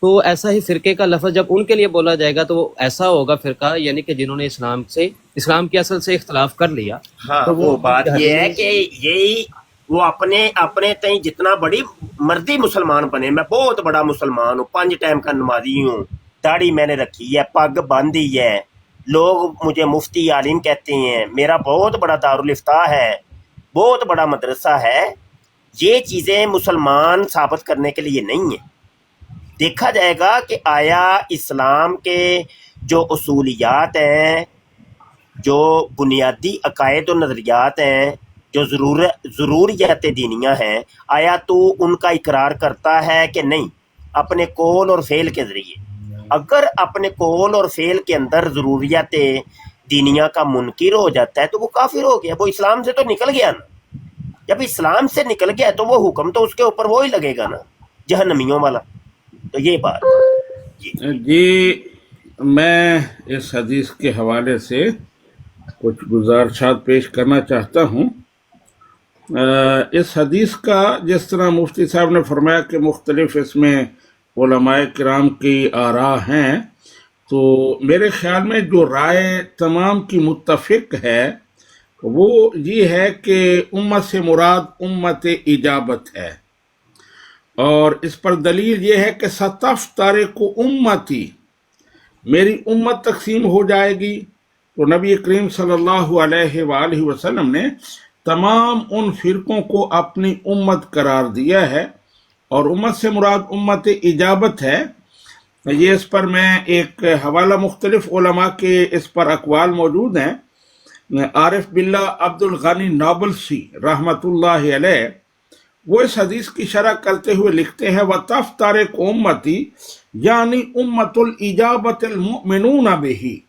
تو ایسا ہی فرقے کا لفظ جب ان کے لیے بولا جائے گا تو ایسا ہوگا فرقہ، یعنی کہ جنہوں نے اسلام کی اصل سے اختلاف کر لیا۔ ہاں تو وہ بات یہ ہے کہ یہی وہ اپنے تئیں جتنا بڑی مردی مسلمان بنے، میں بہت بڑا مسلمان ہوں، 5 ٹائم کا نمازی ہوں، داڑھی میں نے رکھی ہے، پگ باندھی ہے، لوگ مجھے مفتی عالم کہتے ہیں، میرا بہت بڑا دارالافتاء ہے، بہت بڑا مدرسہ ہے، یہ چیزیں مسلمان ثابت کرنے کے لیے نہیں ہیں۔ دیکھا جائے گا کہ آیا اسلام کے جو اصولیات ہیں، جو بنیادی عقائد و نظریات ہیں، جو ضروریات دینیاں ہیں، آیا تو ان کا اقرار کرتا ہے کہ نہیں اپنے قول اور فعل کے ذریعے؟ اگر اپنے قول اور فعل کے اندر ضروریات دینیاں کا منکر ہو جاتا ہے تو وہ کافر ہو گیا، وہ اسلام سے تو نکل گیا نا۔ جب اسلام سے نکل گیا تو وہ حکم تو اس کے اوپر وہی لگے گا نا، جہنمیوں والا۔ تو یہ بات جی میں اس حدیث کے حوالے سے کچھ گزارشات پیش کرنا چاہتا ہوں۔ اس حدیث کا جس طرح مفتی صاحب نے فرمایا کہ مختلف اس میں علماء کرام کی آراء ہیں، تو میرے خیال میں جو رائے تمام کی متفق ہے وہ یہ ہے کہ امت سے مراد امت اجابت ہے، اور اس پر دلیل یہ ہے کہ ستفترق امتی، میری امت تقسیم ہو جائے گی۔ تو نبی کریم صلی اللہ علیہ وآلہ وسلم نے تمام ان فرقوں کو اپنی امت قرار دیا ہے، اور امت سے مراد امت اجابت ہے۔ یہ اس پر میں ایک حوالہ، مختلف علماء کے اس پر اقوال موجود ہیں۔ عارف باللہ عبد الغنی نابلسی رحمۃ اللہ علیہ وہ اس حدیث کی شرح کرتے ہوئے لکھتے ہیں وَتَفْتَرِقُ أُمَّتِي یعنی امت الاجابت المؤمنون بہی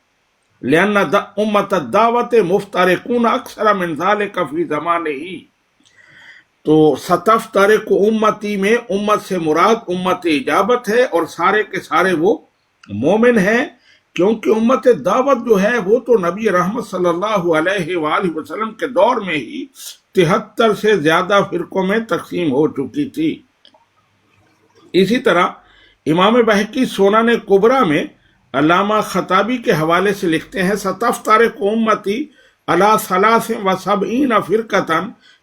لأن امت الدعوت مفترقون اکثر من ذلك فی زمانہ۔ تو ستفترق امتی میں امت سے مراد امت اجابت ہے، اور سارے کے سارے وہ مومن ہیں، کیونکہ امت دعوت جو ہے وہ تو نبی رحمت صلی اللہ علیہ وآلہ وسلم کے دور میں ہی 73 سے زیادہ فرقوں میں تقسیم ہو چکی تھی۔ اسی طرح امام بہقی سنن کبریٰ میں علامہ خطابی کے حوالے سے لکھتے ہیں ستفترق امتی علی 73 فرقۃ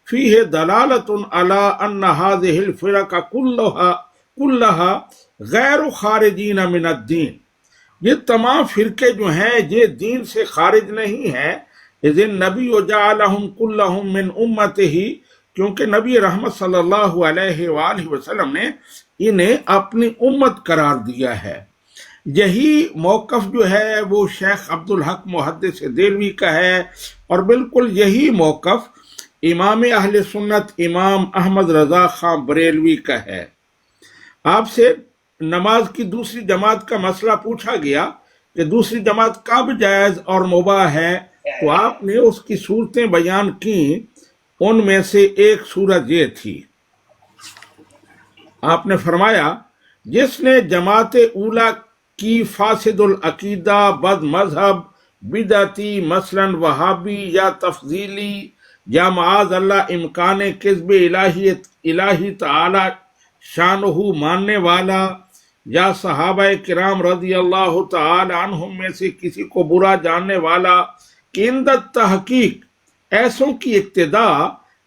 فیہ دلالۃ علی ان ہذہ الفرق کلھا غیر خارجین من الدین، یہ تمام فرقے جو ہیں یہ دین سے خارج نہیں ہیں، اذن نبی جعلہم کلہم من امتہ، کیونکہ نبی رحمت صلی اللہ علیہ وآلہ وسلم نے انہیں اپنی امت قرار دیا ہے۔ یہی موقف جو ہے وہ شیخ عبدالحق محدث دہلوی کا ہے، اور بالکل یہی موقف امام اہل سنت امام احمد رضا خان بریلوی کا ہے۔ آپ سے نماز کی دوسری جماعت کا مسئلہ پوچھا گیا کہ دوسری جماعت کب جائز اور مباح ہے، تو آپ نے اس کی صورتیں بیان کی، ان میں سے ایک صورت یہ تھی، آپ نے فرمایا جس نے جماعت اولا کی فاسد العقیدہ، بد مذہب، بدعتی، مثلا وہابی یا تفضیلی یا معاذ اللہ امکان کذب الہی تعالی شانہ ماننے والا، یا صحابہ کرام رضی اللہ تعالی عنہم میں سے کسی کو برا جاننے والا، کہ اندت تحقیق ایسوں کی اقتدا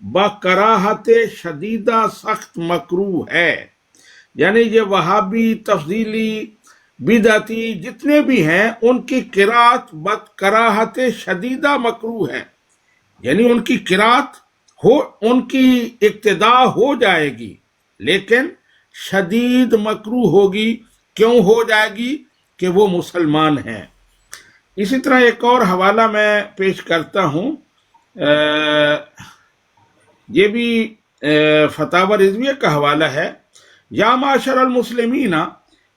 بکراہت شدیدہ سخت مکروہ ہے۔ یعنی یہ وہابی، تفضیلی، بدعتی جتنے بھی ہیں ان کی قرات بکراہت شدیدہ مکروہ ہے، یعنی ان کی قرات ان کی اقتدا ہو جائے گی لیکن شدید مکروہ ہوگی۔ کیوں ہو جائے گی؟ کہ وہ مسلمان ہیں۔ اسی طرح ایک اور حوالہ میں پیش کرتا ہوں، یہ بھی فتاوی رضویہ کا حوالہ ہے۔ یا معاشر المسلمین،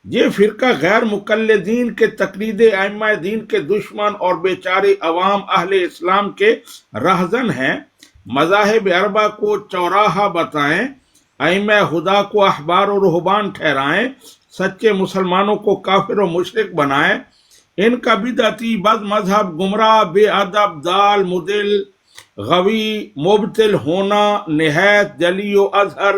یہ فرقہ غیر مقلدین کے تقلید ائمہ دین کے دشمن اور بیچارے عوام اہل اسلام کے رہزن ہیں، مذاہب اربعہ کو چوراہا بتائیں، ائمہ خدا کو احبار و رہبان ٹھہرائیں، سچے مسلمانوں کو کافر و مشرک بنائیں، ان کا بدعتی، بد مذہب، گمراہ، بے ادب، ضال، مضل، غوی، مبتل ہونا نہایت جلی و اظہر،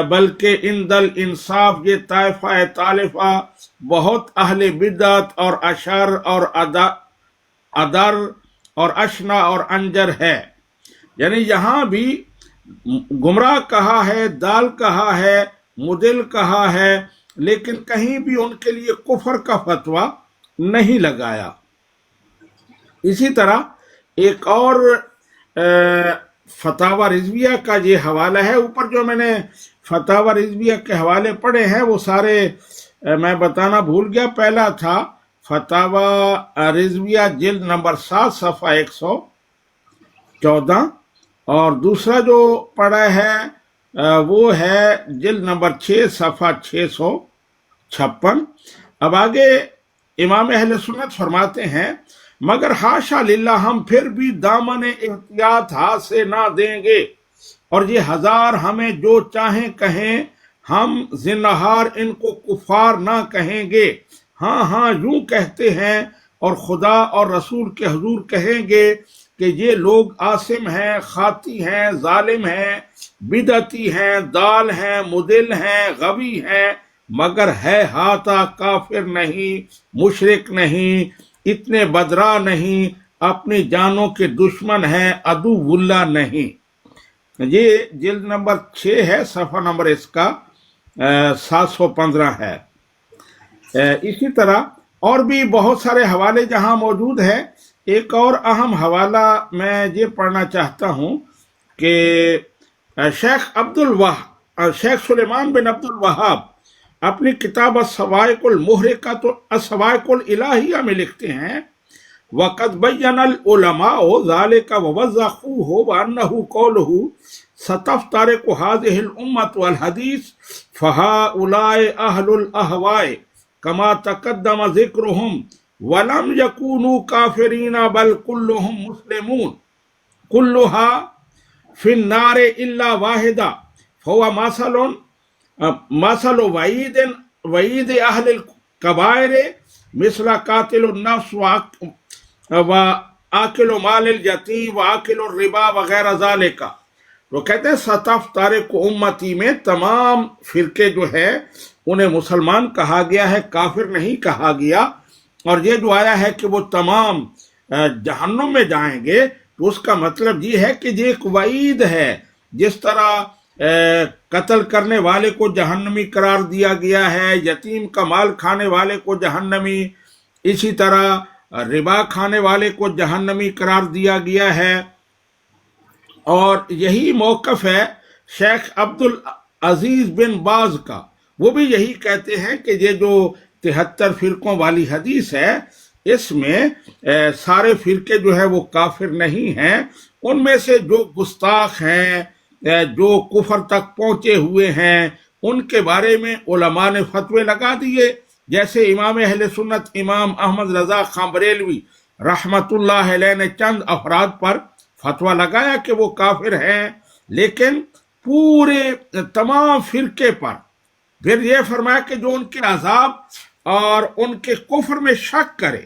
بلکہ ان دل انصاف یہ طائفہ طالفہ بہت اہل بدعت اور اشر اور ادر اور اشنا اور انجر ہے۔ یعنی یہاں بھی گمراہ کہا ہے، دال کہا ہے، مدل کہا ہے، لیکن کہیں بھی ان کے لیے کفر کا فتویٰ نہیں لگایا۔ اسی طرح ایک اور فتاوی رضویہ کا یہ حوالہ ہے، اوپر جو میں نے فتاوی رضویہ کے حوالے پڑھے ہیں وہ سارے میں بتانا بھول گیا۔ پہلا تھا فتاوی رضویہ جلد نمبر 7 صفحہ 114، اور دوسرا جو پڑھا ہے وہ ہے جلد نمبر 6 صفحہ 656۔ اب آگے امام اہل سنت فرماتے ہیں مگر حاشا للہ ہم پھر بھی دامن احتیاط ہاتھ سے نہ دیں گے، اور یہ ہزار ہمیں جو چاہیں کہیں، ہم زنہار ان کو کفار نہ کہیں گے، ہاں ہاں یوں کہتے ہیں، اور خدا اور رسول کے حضور کہیں گے کہ یہ لوگ عاصم ہیں، خاطی ہیں، ظالم ہیں، بدعتی ہیں، ضال ہیں، مضل ہیں، غوی ہیں، مگر ہے ہاتھا کافر نہیں، مشرک نہیں، اتنے بدرا نہیں، اپنی جانوں کے دشمن ہیں، عدو اللہ نہیں۔ یہ جلد نمبر 6 ہے، صفحہ نمبر اس کا 715 ہے۔ اسی طرح اور بھی بہت سارے حوالے جہاں موجود ہیں۔ ایک اور اہم حوالہ میں یہ پڑھنا چاہتا ہوں کہ شیخ سلیمان بن عبد الوہاب اپنی کتاب الصواعق المحرقۃ الصواعق الالہیہ میں لکھتے ہیں وَقَدْ بَيَّنَ الْعُلَمَاءُ ذَلِكَ وَوَضَّحُوهُ وَأَنَّهُ قَوْلُهُ سَتَفْتَرِقُ هَذِهِ الْأُمَّةُ وَالْحَدِيثُ فَهَؤُلَاءِ أَهْلُ الْأَهْوَاءِ كَمَا تَقَدَّمَ ذِكْرُهُمْ وَلَمْ يَكُونُوا كَافِرِينَ بَلْ كُلُّهُمْ مُسْلِمُونَ كُلُّهَا فِي النَّارِ إِلَّا وَاحِدًا فَهُوَ مَثَلُ وَعِيدِ أَهْلِ الْكَبَائِرِ مثل قاتل النفس وآکل مال الیتیم وآکل الربا وغیرہ ذالک۔ وہ کہتے ہیں ستفترق امتی میں تمام فرقے جو ہے انہیں مسلمان کہا گیا ہے، کافر نہیں کہا گیا۔ اور یہ جو آیا ہے کہ وہ تمام جہنم میں جائیں گے تو اس کا مطلب یہ ہے کہ یہ ایک وعید ہے۔ جس طرح قتل کرنے والے کو جہنمی قرار دیا گیا ہے، یتیم کا مال کھانے والے کو جہنمی، اسی طرح ربا کھانے والے کو جہنمی قرار دیا گیا ہے۔ اور یہی موقف ہے شیخ عبد العزیز بن باز کا، وہ بھی یہی کہتے ہیں کہ یہ جو 73 فرقوں والی حدیث ہے اس میں سارے فرقے جو ہے وہ کافر نہیں ہیں، ان میں سے جو گستاخ ہیں، جو کفر تک پہنچے ہوئے ہیں، ان کے بارے میں علماء نے فتوے لگا دیے، جیسے امام اہل سنت امام احمد رضا خان بریلوی رحمت اللہ علیہ نے چند افراد پر فتویٰ لگایا کہ وہ کافر ہیں، لیکن پورے تمام فرقے پر پھر یہ فرمایا کہ جو ان کے عذاب اور ان کے کفر میں شک کرے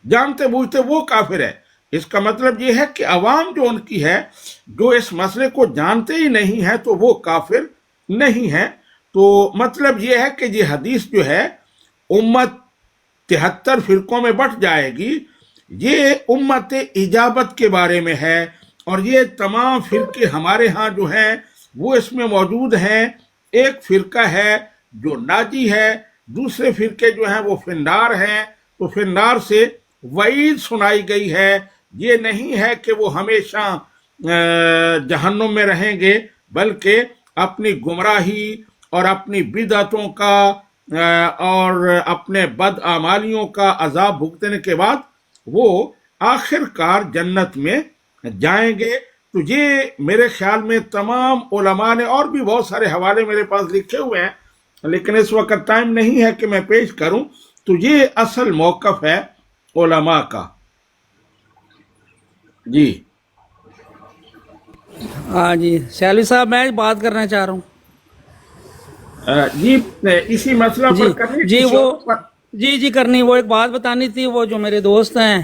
جانتے بوجھتے وہ کافر ہے۔ اس کا مطلب یہ ہے کہ عوام جو ان کی ہے، جو اس مسئلے کو جانتے ہی نہیں ہیں تو وہ کافر نہیں ہیں۔ تو مطلب یہ ہے کہ یہ حدیث جو ہے امت 73 فرقوں میں بٹ جائے گی، یہ امت اجابت کے بارے میں ہے، اور یہ تمام فرقے ہمارے ہاں جو ہیں وہ اس میں موجود ہیں۔ ایک فرقہ ہے جو ناجی ہے، دوسرے فرقے جو ہیں وہ فنار ہیں، تو فنار سے وعید سنائی گئی ہے، یہ نہیں ہے کہ وہ ہمیشہ جہنم میں رہیں گے، بلکہ اپنی گمراہی اور اپنی بدعتوں کا اور اپنے بد اعمالیوں کا عذاب بھگتنے کے بعد وہ آخر کار جنت میں جائیں گے۔ تو یہ میرے خیال میں تمام علماء نے، اور بھی بہت سارے حوالے میرے پاس لکھے ہوئے ہیں لیکن اس وقت ٹائم نہیں ہے کہ میں پیش کروں، تو یہ اصل موقف ہے علماء کا۔ جی ہاں جی سیلوی صاحب میں بات کرنا چاہ رہا ہوں۔ جی اسی مسئلہ جی پر کرنے جی وہ جی کرنی، وہ ایک بات بتانی تھی۔ وہ جو میرے دوست ہیں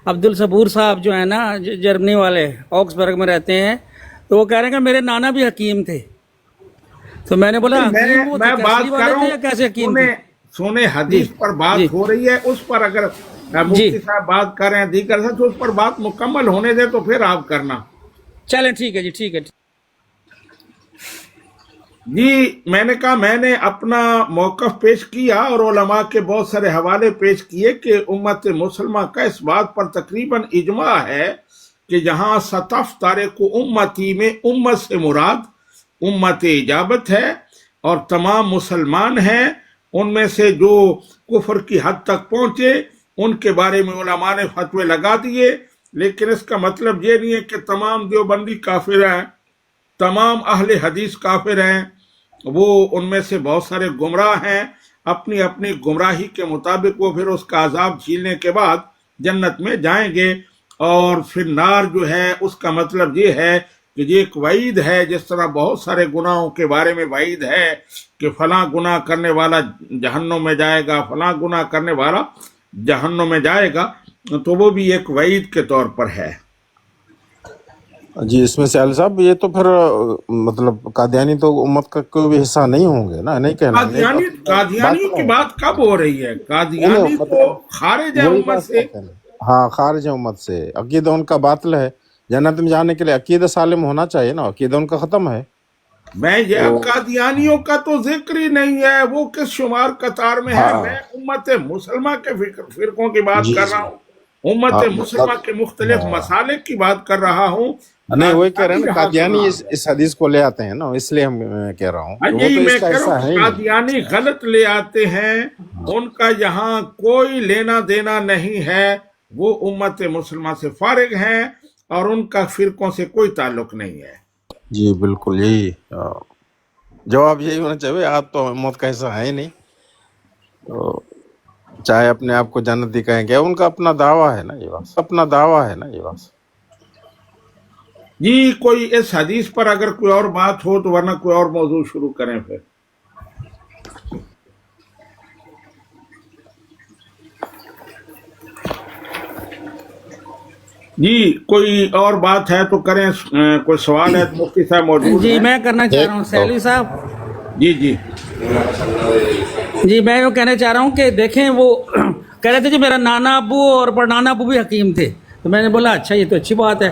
عبد الصبور صاحب جو ہیں نا، جرمنی والے، آکسبرگ میں رہتے ہیں، تو وہ کہہ رہے ہیں کہ میرے نانا بھی حکیم تھے۔ تو میں نے بولا حکیم وہ میں بات کر رہا یا کیسے حکیم تھے؟ سونے حدیث پر بات ہو رہی ہے، اس پر اگر مفتی صاحب بات کر رہے ہیں دیگر سے تو اس پر بات مکمل ہونے دے تو پھر آپ کرنا۔ چلیں ٹھیک ہے جی، ٹھیک ہے۔ جی میں نے کہا میں نے اپنا موقف پیش کیا اور علماء کے بہت سارے حوالے پیش کیے کہ امت مسلمہ کا اس بات پر تقریباً اجماع ہے کہ جہاں ستفترق امتی میں امت سے مراد امت اجابت ہے، اور تمام مسلمان ہیں، ان میں سے جو کفر کی حد تک پہنچے ان کے بارے میں علماء نے فتوے لگا دیے، لیکن اس کا مطلب یہ نہیں ہے کہ تمام دیوبندی کافر ہیں، تمام اہل حدیث کافر ہیں۔ وہ ان میں سے بہت سارے گمراہ ہیں، اپنی اپنی گمراہی کے مطابق وہ پھر اس کا عذاب جھیلنے کے بعد جنت میں جائیں گے۔ اور پھر نار جو ہے اس کا مطلب یہ ہے کہ یہ ایک وعید ہے، جس طرح بہت سارے گناہوں کے بارے میں وعید ہے کہ فلاں گناہ کرنے والا جہنم میں جائے گا، فلاں گناہ کرنے والا جہنم میں جائے گا، تو وہ بھی ایک وعید کے طور پر ہے۔ جی اس میں سے علی صاحب یہ تو پھر مطلب قادیانی تو امت کا کوئی بھی حصہ نہیں ہوں گے نا، نہیں کہنا قادیانی کی بات کب ہو رہی ہے؟ قادیانی تو خارج ہے امت سے۔ ہاں خارج ہے امت سے، عقیدہ ان کا باطل ہے، جنت میں جانے کے لیے عقیدہ سالم ہونا چاہیے نا، عقیدہ ان کا ختم ہے۔ میں یہ اب قادیانیوں کا تو ذکر ہی نہیں ہے، وہ کس شمار قطار میں ہے؟ میں امت مسلمہ کے فرقوں کی بات جی کر جی رہا ہوں، امت مسلمہ کے مختلف مسالک کی بات کر رہا ہوں۔ نہیں وہی کہہ رہے ہیں نا، یہاں قادیانی اس حدیث کو لے آتے ہیں نا، اس لیے ہم کہہ رہا ہوں کہ وہ یہی تو میں اس کا کہہ حصہ رہا ہے ہوں، ہی نہیں۔ قادیانی غلط لے آتے ہیں، ان کا یہاں کوئی لینا دینا نہیں ہے، وہ امت مسلمہ سے فارغ ہیں اور ان کا فرقوں سے کوئی تعلق نہیں ہے۔ جی بالکل یہی جواب یہی ہونا چاہیے، آپ تو موت کا حصہ ہے ہی نہیں، تو چاہے اپنے آپ کو جنتی کہیں گے، ان کا اپنا دعویٰ ہے نا یہ بات، اپنا دعویٰ ہے نا یہ بات۔ جی کوئی اس حدیث پر اگر کوئی اور بات ہو تو، ورنہ کوئی اور موضوع شروع کریں پھر۔ جی کوئی اور بات ہے تو کریں، کوئی سوال ہے تو مفتی صاحب موجود جی ہیں؟ میں کرنا چاہ رہا ہوں سیلوی صاحب، جی جی جی میں یوں کہنا چاہ رہا ہوں کہ دیکھیں وہ کہہ رہے تھے جی میرا نانا ابو اور پڑنانا ابو بھی حکیم تھے، تو میں نے بولا اچھا یہ تو اچھی بات ہے،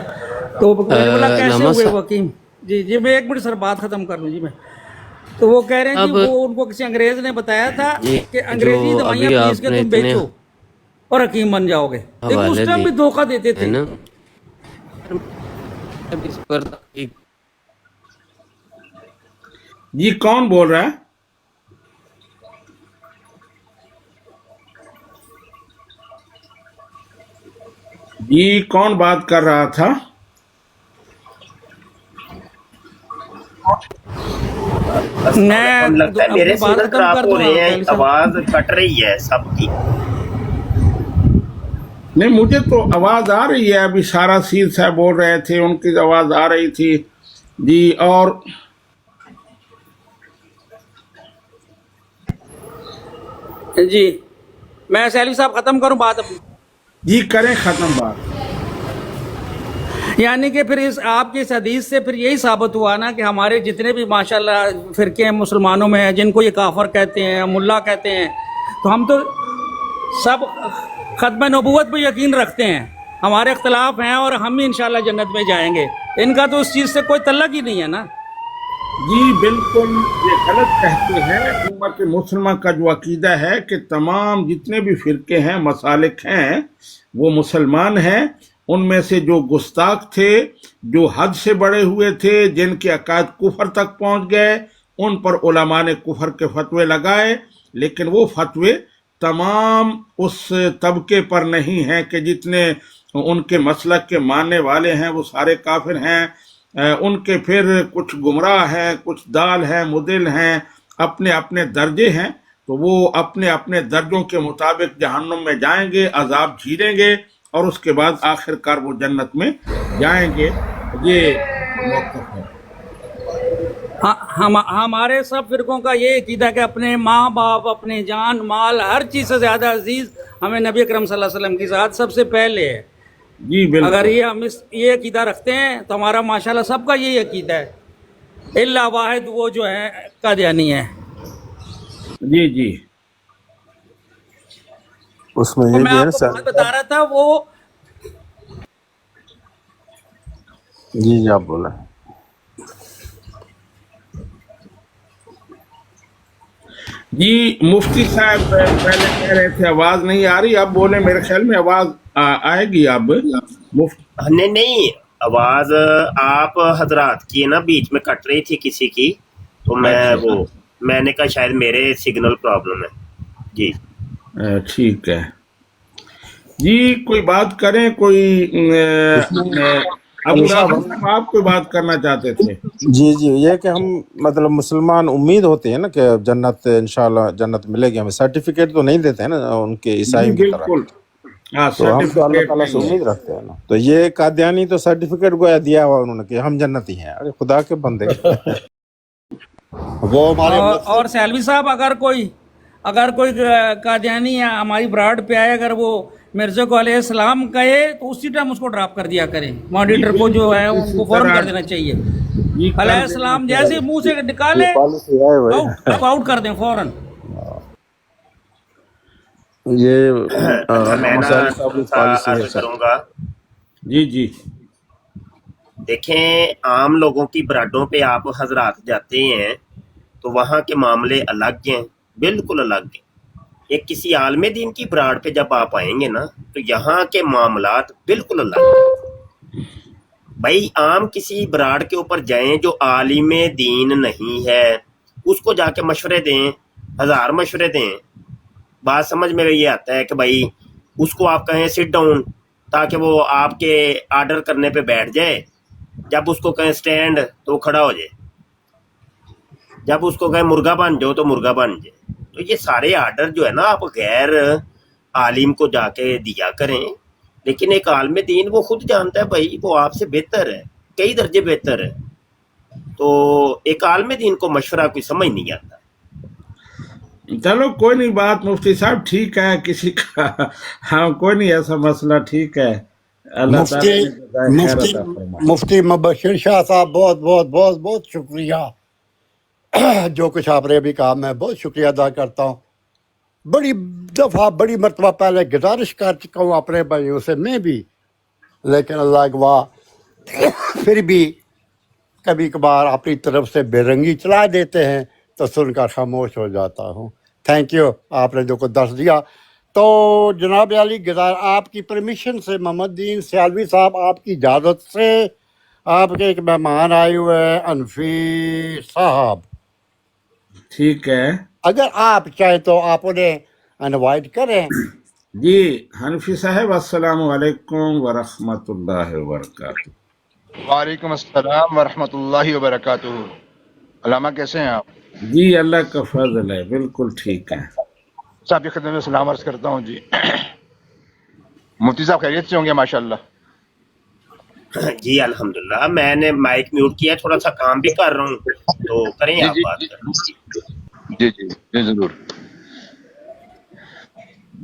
تو میں نے بولا کیسے ہوئے وہ حکیم؟ جی جی میں ایک منٹ سر بات ختم کر لوں جی میں، تو وہ کہہ رہے ہیں جی وہ ان کو کسی انگریز نے بتایا تھا کہ انگریزی دوائیاں پیس کے تم بیچو اور حکیم بن جاؤ گے، لیکن اس ٹائم بھی دھوکہ دیتے تھے۔ جی کون بول رہا ہے؟ جی کون بات کر رہا تھا؟ میں لگتا ہے میرے اپنی بات سنر ختم خراب کر ہو دوں رہے ہیں، سیلوی صاحب؟ آواز کٹ رہی ہے سب کی۔ نہیں مجھے تو آواز آ رہی ہے، ابھی سارا سیر صاحب بول رہے تھے، ان کی آواز آ رہی تھی جی۔ اور جی میں سیلوی صاحب ختم کروں بات اپنی؟ جی کریں ختم بات۔ یعنی کہ پھر آپ کی اس حدیث سے پھر یہی ثابت ہوا نا کہ ہمارے جتنے بھی ماشاءاللہ فرقے ہیں مسلمانوں میں ہیں، جن کو یہ کافر کہتے ہیں، ملا کہتے ہیں، تو ہم تو سب ختم نبوت پہ یقین رکھتے ہیں، ہمارے اختلاف ہیں اور ہم بھی انشاءاللہ جنت میں جائیں گے، ان کا تو اس چیز سے کوئی تعلق ہی نہیں ہے نا۔ جی بالکل یہ غلط کہتے ہیں۔ امت مسلمہ کا جو عقیدہ ہے کہ تمام جتنے بھی فرقے ہیں، مسالک ہیں، وہ مسلمان ہیں، ان میں سے جو گستاخ تھے، جو حد سے بڑے ہوئے تھے، جن کے عقائد کفر تک پہنچ گئے، ان پر علماء نے کفر کے فتوے لگائے، لیکن وہ فتوے تمام اس طبقے پر نہیں ہیں کہ جتنے ان کے مسلک کے ماننے والے ہیں وہ سارے کافر ہیں۔ ان کے پھر کچھ گمراہ ہیں، کچھ دال ہیں، مدل ہیں، اپنے اپنے درجے ہیں، تو وہ اپنے اپنے درجوں کے مطابق جہنم میں جائیں گے، عذاب جھیلیں گے، اور اس کے بعد آخر کار وہ جنت میں جائیں گے۔ یہ موقف ہے۔ ہمارے سب فرقوں کا یہ عقیدہ ہے کہ اپنے ماں باپ، اپنے جان مال، ہر چیز سے زیادہ عزیز ہمیں نبی اکرم صلی اللہ علیہ وسلم کی ذات سب سے پہلے ہے۔ جی بالکل اگر ہم یہ عقیدہ رکھتے ہیں تو ہمارا ماشاءاللہ سب کا یہی عقیدہ ہے، الا واحد وہ جو ہے قادیانی ہے۔ جی جی اس میں تو یہ میں بھی ہے آپ نا کو سر۔ بات بتا رہا تھا وہ جی آپ بولیں۔ جی مفتی صاحب پہلے کہہ رہے تھے آواز نہیں آ رہی، اب بولے، میرے خیال میں آواز آئے گی اب۔ نہیں آواز آپ حضرات کی ہے نا بیچ میں کٹ رہی تھی کسی کی، تو میں نے کہا شاید میرے سگنل پرابلم ہے۔ جی ٹھیک ہے جی، کوئی بات کریں، کوئی ابو راغب صاحب آپ کوئی بات کرنا چاہتے تھے؟ جی جی یہ کہ ہم مطلب مسلمان امید ہوتے ہیں نا کہ جنت انشاءاللہ جنت ملے گی ہمیں، سرٹیفکیٹ تو نہیں دیتے ہیں نا ان کے جی عیسائیوں کی طرح، بالکل، ہاں تو ہم تو اللہ سرٹیفکیٹ تعالیٰ سے نہیں ہے۔ امید رکھتے ہیں نا، تو یہ قادیانی تو سرٹیفکیٹ گویا دیا ہوا انہوں نے کہ ہم جنتی ہیں، ارے خدا کے بندے۔ وہ ہمارے اور سیلوی صاحب اگر کوئی قادیانی یا ہماری براڈ پہ آئے، اگر وہ مرزا کو علیہ السلام کہے تو اسی ٹائم اس کو ڈراپ کر دیا کریں، مانیٹر کو جو ہے ان کو فوراً کر دینا چاہیے، علیہ السلام جیسے منہ سے نکالے یہ پالیسی ہے بھائی، آؤٹ کر دیں فوراً۔ یہ اچھا میں نا مسائل صاحب کی تھوڑا سا پالیسی ہے عرض سر۔ کروں گا۔ جی جی دیکھیں عام لوگوں کی براڈوں پہ آپ حضرات جاتے ہیں تو وہاں کے معاملے الگ ہیں، بالکل الگ ہیں۔ ایک کسی عالم دین کی براڈ پہ جب آپ آئیں گے نا تو یہاں کے معاملات بالکل الگ ہیں۔ بھائی عام کسی براڈ کے اوپر جائیں جو عالم دین نہیں ہے، اس کو جا کے مشورے دیں، 1000 مشورے دیں، بات سمجھ میں یہ آتا ہے کہ بھائی اس کو آپ کہیں سٹ ڈاؤن تاکہ وہ آپ کے آرڈر کرنے پہ بیٹھ جائے، جب اس کو کہیں سٹینڈ تو وہ کھڑا ہو جائے، جب اس کو کہیں مرغا بن جاؤ تو مرغا بن جائے۔ تو یہ سارے آرڈر جو ہے نا آپ غیر عالم کو جا کے دیا کریں، لیکن ایک عالم دین وہ خود جانتا ہے بھائی وہ آپ سے بہتر ہے، کئی درجے بہتر ہے، تو ایک عالم دین کو مشورہ کوئی سمجھ نہیں آتا۔ چلو کوئی نہیں، بات مفتی صاحب ٹھیک ہے، کسی کا ہاں کوئی نہیں ایسا مسئلہ، ٹھیک ہے، اللہ تعالیٰ نے جزائے خیر مفتی عطا فرمائے۔ مفتی مبشر شاہ صاحب بہت بہت بہت بہت شکریہ، جو کچھ آپ نے ابھی کہا میں بہت شکریہ ادا کرتا ہوں۔ بڑی دفعہ بڑی مرتبہ پہلے گزارش کر چکا ہوں اپنے بھائیوں سے میں بھی، لیکن اللہ گواہ پھر بھی کبھی کبھار اپنی طرف سے بے رنگی چلا دیتے ہیں تو سن کر خاموش ہو جاتا ہوں۔ تھینک یو، آپ نے جو کو درس دیا۔ تو جناب علی گزار آپ کی پرمیشن سے محمد دین سیالوی صاحب آپ کی اجازت سے آپ کے ایک مہمان آئے ہوئے ہیں انفی صاحب، ٹھیک ہے اگر آپ چاہیں تو آپ انہیں انوائٹ کریں۔ جی حنفی صاحب، السلام علیکم ورحمۃ اللہ وبرکاتہ۔ وعلیکم السلام ورحمۃ اللہ وبرکاتہ۔ علامہ کیسے ہیں آپ؟ جی اللہ کا فضل ہے، بالکل ٹھیک ہے۔ صاحب کی خدمت میں سلام عرض کرتا ہوں۔ جی مفتی صاحب خیریت سے ہوں گے ماشاءاللہ؟ جی الحمدللہ، میں نے مائک میوٹ کیا، تھوڑا سا کام بھی کر رہا ہوں، تو کریں جی آپ جی بات جی کریں۔ جی جی جی ضرور۔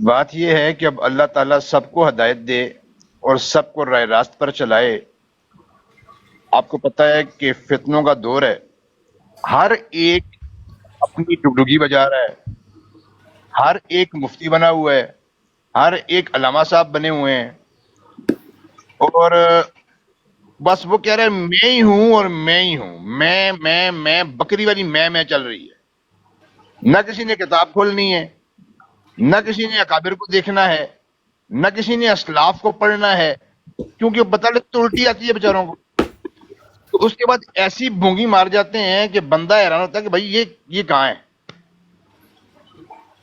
بات یہ ہے کہ اب اللہ تعالیٰ سب کو ہدایت دے اور سب کو راہ راست پر چلائے۔ آپ کو پتہ ہے کہ فتنوں کا دور ہے، ہر ایک اپنی ڈگڈگی بجا رہا ہے، ہر ایک مفتی بنا ہوا ہے، ہر ایک علامہ صاحب بنے ہوئے ہیں، اور بس وہ کہہ رہے ہیں میں ہی ہوں اور میں ہی ہوں، میں بکری والی میں چل رہی ہے۔ نہ کسی نے کتاب کھولنی ہے، نہ کسی نے اکابر کو دیکھنا ہے، نہ کسی نے اسلاف کو پڑھنا ہے، کیونکہ بطالت تو الٹی آتی ہے بیچاروں کو۔ تو اس کے بعد ایسی بونگی مار جاتے ہیں کہ بندہ حیران ہوتا ہے کہ بھائی یہ کہاں ہے۔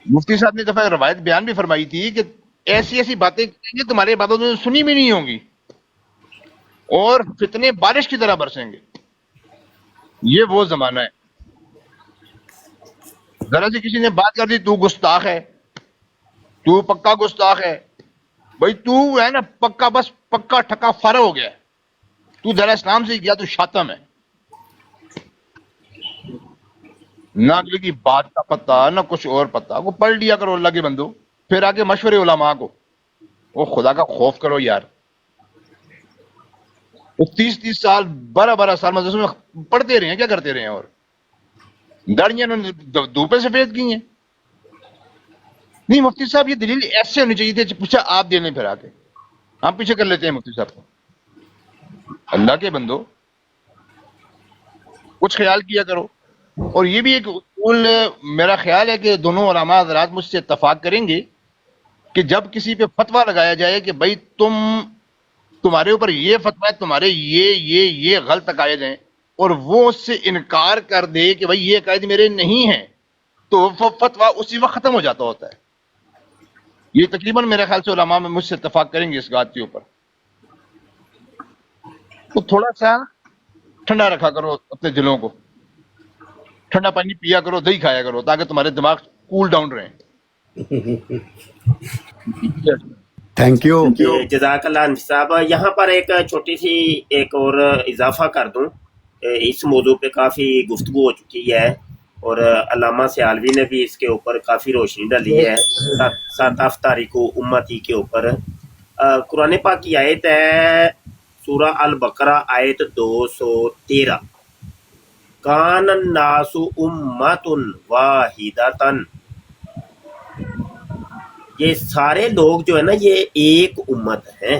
مفتی صاحب نے دفعہ روایت بیان بھی فرمائی تھی کہ ایسی ایسی باتیں کریں گے تمہارے عبادتوں نے سنی بھی نہیں ہوں گی، اور فتنے بارش کی طرح برسیں گے۔ یہ وہ زمانہ ہے، ذرا سی کسی نے بات کر دی تو گستاخ ہے، تو پکا گستاخ ہے۔ بھائی تو ہے نا پکا، بس پکا ٹھکا فرا ہو گیا، تو دار اسلام سے گیا تو شاتم ہے، نہ اگلے کی بات کا پتہ نہ کچھ اور پتہ۔ وہ پڑھ لیا کرو اللہ کے بندو، پھر آگے مشورے علماء کو، وہ خدا کا خوف کرو یار۔ وہ 30 سال 12 سال مدرسے میں پڑھتے رہے ہیں، کیا کرتے رہے ہیں؟ اور داڑیاں انہوں نے دھوپے سفید کی ہیں۔ نہیں مفتی صاحب یہ دلیل ایسے ہونی چاہیے تھی، پوچھا آپ دے لیں، پھر آ کے ہم پیچھے کر لیتے ہیں مفتی صاحب کو۔ اللہ کے بندو کچھ خیال کیا کرو۔ اور یہ بھی ایک اصول میرا خیال ہے کہ دونوں علماء حضرات مجھ سے اتفاق کریں گے کہ جب کسی پہ فتویٰ لگایا جائے کہ بھائی تمہارے اوپر یہ فتویٰ ہے، تمہارے یہ غلط عقائد ہیں، اور وہ اس سے انکار کر دے کہ بھائی یہ عقائد میرے نہیں ہیں، تو فتویٰ اسی وقت ختم ہو جاتا ہوتا ہے۔ یہ تقریباً میرے خیال سے علماء میں مجھ سے اتفاق کریں گے اس بات کے اوپر۔ تو تھوڑا سا ٹھنڈا رکھا کرو اپنے دلوں کو، ٹھنڈا پانی پیا کرو، دہی کھایا کرو، تاکہ تمہارے دماغ کول ڈاؤن رہیں۔ Thank you. جزاک اللہ انفی صاحب، یہاں پر ایک چھوٹی سی ایک اور اضافہ کر دوں، اس موضوع پہ کافی گفتگو ہو چکی ہے اور علامہ سیالوی نے بھی اس کے اوپر کافی روشنی ڈالی ہے، 7 تاریخ امتی کے اوپر۔ قرآن پاک کی آیت ہے سورہ البقرہ آیت 213، کان الناس امۃ واحدۃ، یہ سارے لوگ جو ہے نا یہ ایک امت ہیں۔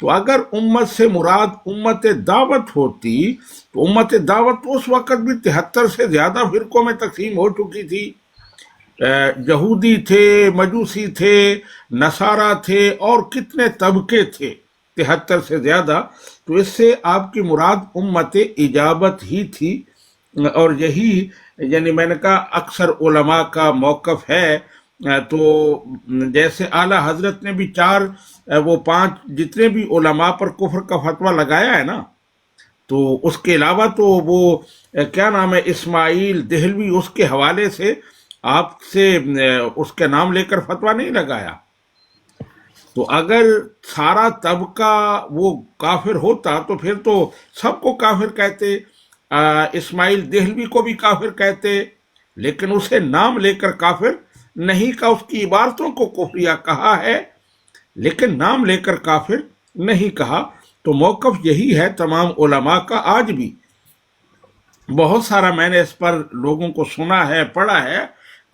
تو اگر امت سے مراد امت دعوت ہوتی تو امت دعوت تو اس وقت بھی 73 سے زیادہ فرقوں میں تقسیم ہو چکی تھی. یہودی تھے، مجوسی تھے، نصارہ تھے، اور کتنے طبقے تھے، 73 سے زیادہ. تو اس سے آپ کی مراد امت اجابت ہی تھی. اور یہی یعنی میں نے کہا اکثر علماء کا موقف ہے. تو جیسے اعلیٰ حضرت نے بھی 5 جتنے بھی علماء پر کفر کا فتویٰ لگایا ہے نا، تو اس کے علاوہ تو وہ کیا نام ہے، اسماعیل دہلوی، اس کے حوالے سے آپ سے اس کے نام لے کر فتویٰ نہیں لگایا. تو اگر سارا طبقہ وہ کافر ہوتا تو پھر تو سب کو کافر کہتے، اسماعیل دہلوی کو بھی کافر کہتے، لیکن اسے نام لے کر کافر نہیں کہا. اس کی عبارتوں کو کفریہ کہا ہے لیکن نام لے کر کافر نہیں کہا. تو موقف یہی ہے تمام علماء کا آج بھی. بہت سارا میں نے اس پر لوگوں کو سنا ہے، پڑھا ہے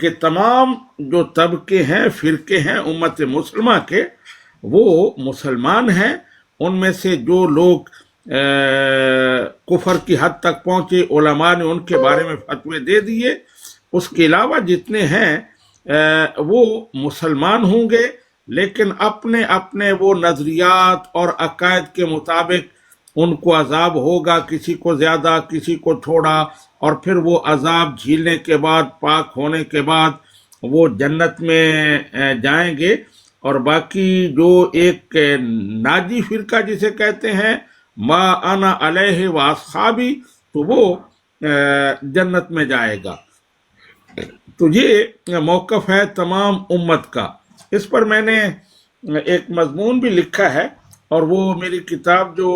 کہ تمام جو طبقے ہیں، فرقے ہیں امت مسلمہ کے، وہ مسلمان ہیں. ان میں سے جو لوگ کفر کی حد تک پہنچے، علماء نے ان کے بارے میں فتوے دے دیے. اس کے علاوہ جتنے ہیں وہ مسلمان ہوں گے، لیکن اپنے اپنے وہ نظریات اور عقائد کے مطابق ان کو عذاب ہوگا، کسی کو زیادہ، کسی کو تھوڑا، اور پھر وہ عذاب جھیلنے کے بعد، پاک ہونے کے بعد وہ جنت میں جائیں گے. اور باقی جو ایک ناجی فرقہ جسے کہتے ہیں ما انا علیہ و اصحابی، تو وہ جنت میں جائے گا. تو یہ موقف ہے تمام امت کا. اس پر میں نے ایک مضمون بھی لکھا ہے، اور وہ میری کتاب جو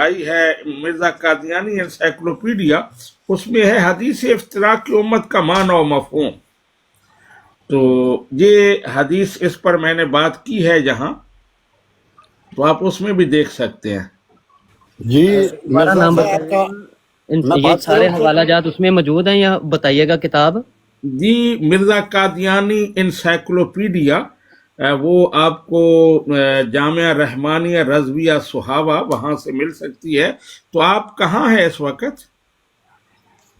آئی ہے مرزا قادیانی انسائکلوپیڈیا، اس میں ہے حدیث افتراق کی امت کا معنی و مفہوم. تو یہ حدیث اس پر میں نے بات کی ہے جہاں، تو آپ اس میں بھی دیکھ سکتے ہیں. جی ہمارا مرزا نام صاحب کا میں یہ بات سارے کروں حوالہ جات اس میں موجود ہیں یا بتائیے گا کتاب؟ جی مرزا قادیانی انسائکلوپیڈیا، وہ آپ کو جامعہ رحمانیہ رضویہ صحابہ وہاں سے مل سکتی ہے. تو آپ کہاں ہیں اس وقت؟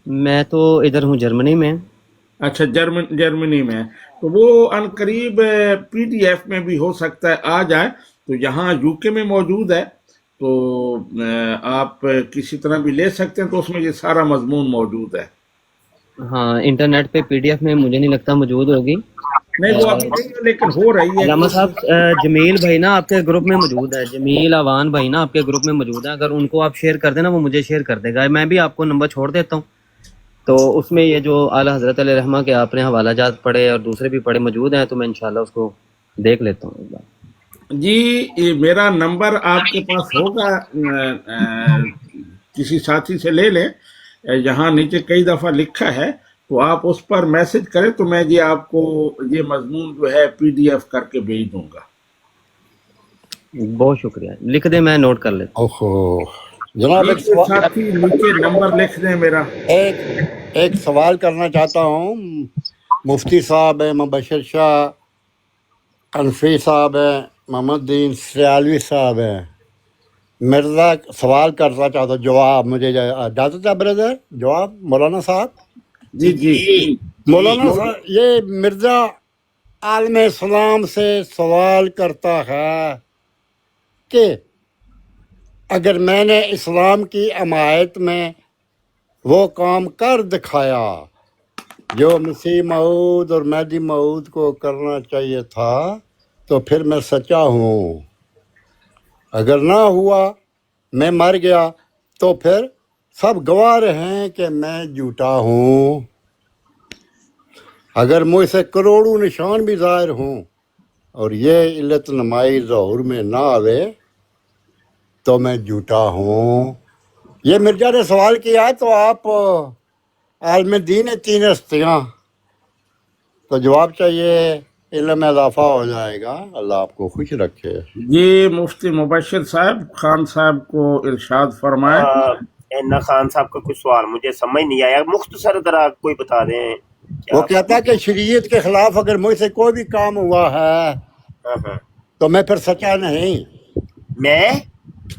میں تو ادھر ہوں جرمنی میں. اچھا جرمنی میں. تو وہ ان قریب PDF میں بھی ہو سکتا ہے آ جائے. تو یہاں UK میں موجود ہے، تو آپ کسی طرح بھی لے سکتے ہیں. تو اس میں یہ سارا مضمون موجود ہے. ہاں انٹرنیٹ پہ PDF میں مجھے نہیں لگتا موجود ہوگی. نہیں وہ ابھی نہیں ہے، لیکن ہو رہی ہے. علامہ صاحب جمیل بھائی نا آپ کے گروپ میں موجود ہے، جمیل اوان بھائی نا آپ کے گروپ میں موجود ہے. اگر ان کو آپ شیئر کر دینا وہ مجھے شیئر کر دے گا. میں بھی آپ کو نمبر چھوڑ دیتا ہوں. تو اس میں یہ جو اعلیٰ حضرت علیہ رحمہ کے آپ نے حوالہ جات پڑھے اور دوسرے بھی پڑھے موجود ہیں، تو میں انشاءاللہ اس کو دیکھ لیتا ہوں ایک بار. جی یہ میرا نمبر آپ کے پاس ہوگا، کسی ساتھی سے لے لیں. یہاں نیچے کئی دفعہ لکھا ہے، تو آپ اس پر میسج کریں تو میں یہ آپ کو یہ مضمون جو ہے PDF کر کے بھیج دوں گا. بہت شکریہ. لکھ دیں میں نوٹ کر لیتا ہوں. اوہو جناب ساتھی نیچے نمبر لکھ دیں میرا. ایک سوال کرنا چاہتا ہوں. مفتی صاحب ہیں، مبشر شاہ انفی صاحب ہیں، محمد الدین سریالوی صاحب ہیں. مرزا سوال کرنا چاہتا ہوں، جواب مجھے اجازت ہے بردر؟ جواب مولانا صاحب. جی جی مولانا صاحب یہ مرزا عالم اسلام سے سوال کرتا ہے کہ اگر میں نے اسلام کی حمایت میں وہ کام کر دکھایا جو مسیح موعود اور مہدی موعود کو کرنا چاہیے تھا، تو پھر میں سچا ہوں. اگر نہ ہوا، میں مر گیا، تو پھر سب گواہ ہیں کہ میں جھوٹا ہوں. اگر مجھ سے کروڑوں نشان بھی ظاہر ہوں اور یہ علت نمائی ظہور میں نہ آوے تو میں جھوٹا ہوں. یہ مرزا نے سوال کیا ہے، تو آپ عالم دین 3 ہستیاں، تو جواب چاہیے، علم میں اضافہ ہو جائے گا. اللہ آپ کو خوش رکھے. یہ مفتی مبشر صاحب خان صاحب کو ارشاد فرمائے. اینا خان صاحب کا کچھ سوال مجھے سمجھ نہیں آیا، مختصر ذرا کوئی بتا دیں. وہ کہتا ہے کہ شریعت کے خلاف اگر مجھ سے کوئی بھی کام ہوا ہے تو میں پھر سچا نہیں. میں